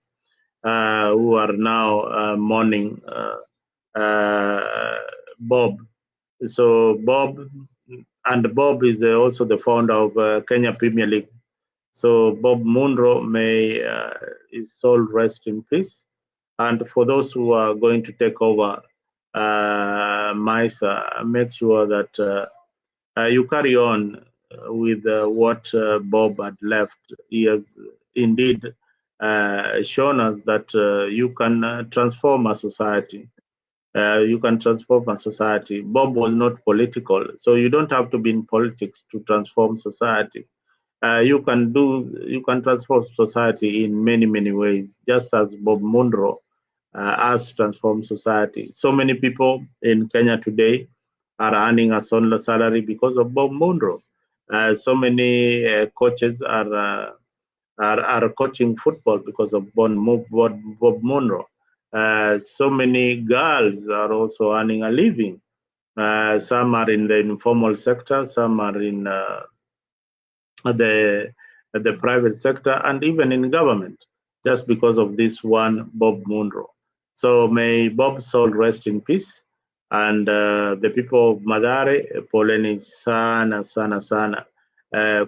who are now mourning Bob. So Bob is also the founder of Kenya Premier League. So Bob Munro, may his soul rest in peace. And for those who are going to take over MISA, make sure that you carry on with what Bob had left. He has indeed shown us that you can transform a society. You can transform a society. Bob was not political, so you don't have to be in politics to transform society. You can transform society in many ways, just as Bob Munro has transformed society. So many people in Kenya today are earning a salary because of Bob Munro. So many coaches are coaching football because of Bob Munro. So many girls are also earning a living. Some are in the informal sector, some are in the private sector, and even in government, just because of this one Bob Munro. So may Bob's soul rest in peace. And the people of Mathare, poleni sana sana sana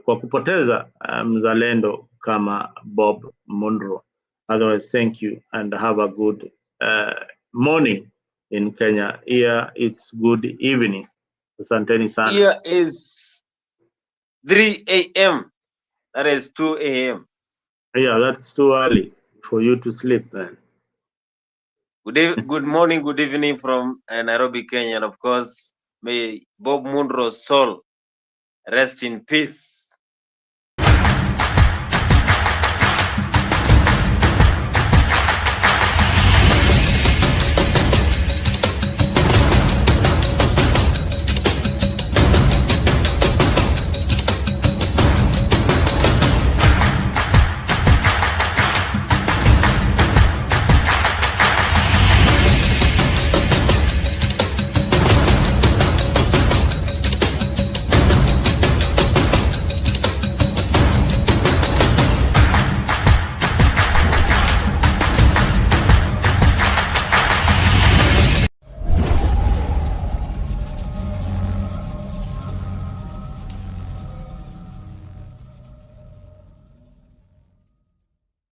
kwa kupoteza mzalendo kama Bob Munro. Otherwise, thank you and have a good morning in Kenya. Here it's good evening. Asanteni sana. Here is 3 a.m. That is 2 a.m. Yeah, that's too early for you to sleep, man. Good morning, good evening from Nairobi, Kenya. And of course, may Bob Munro's soul rest in peace.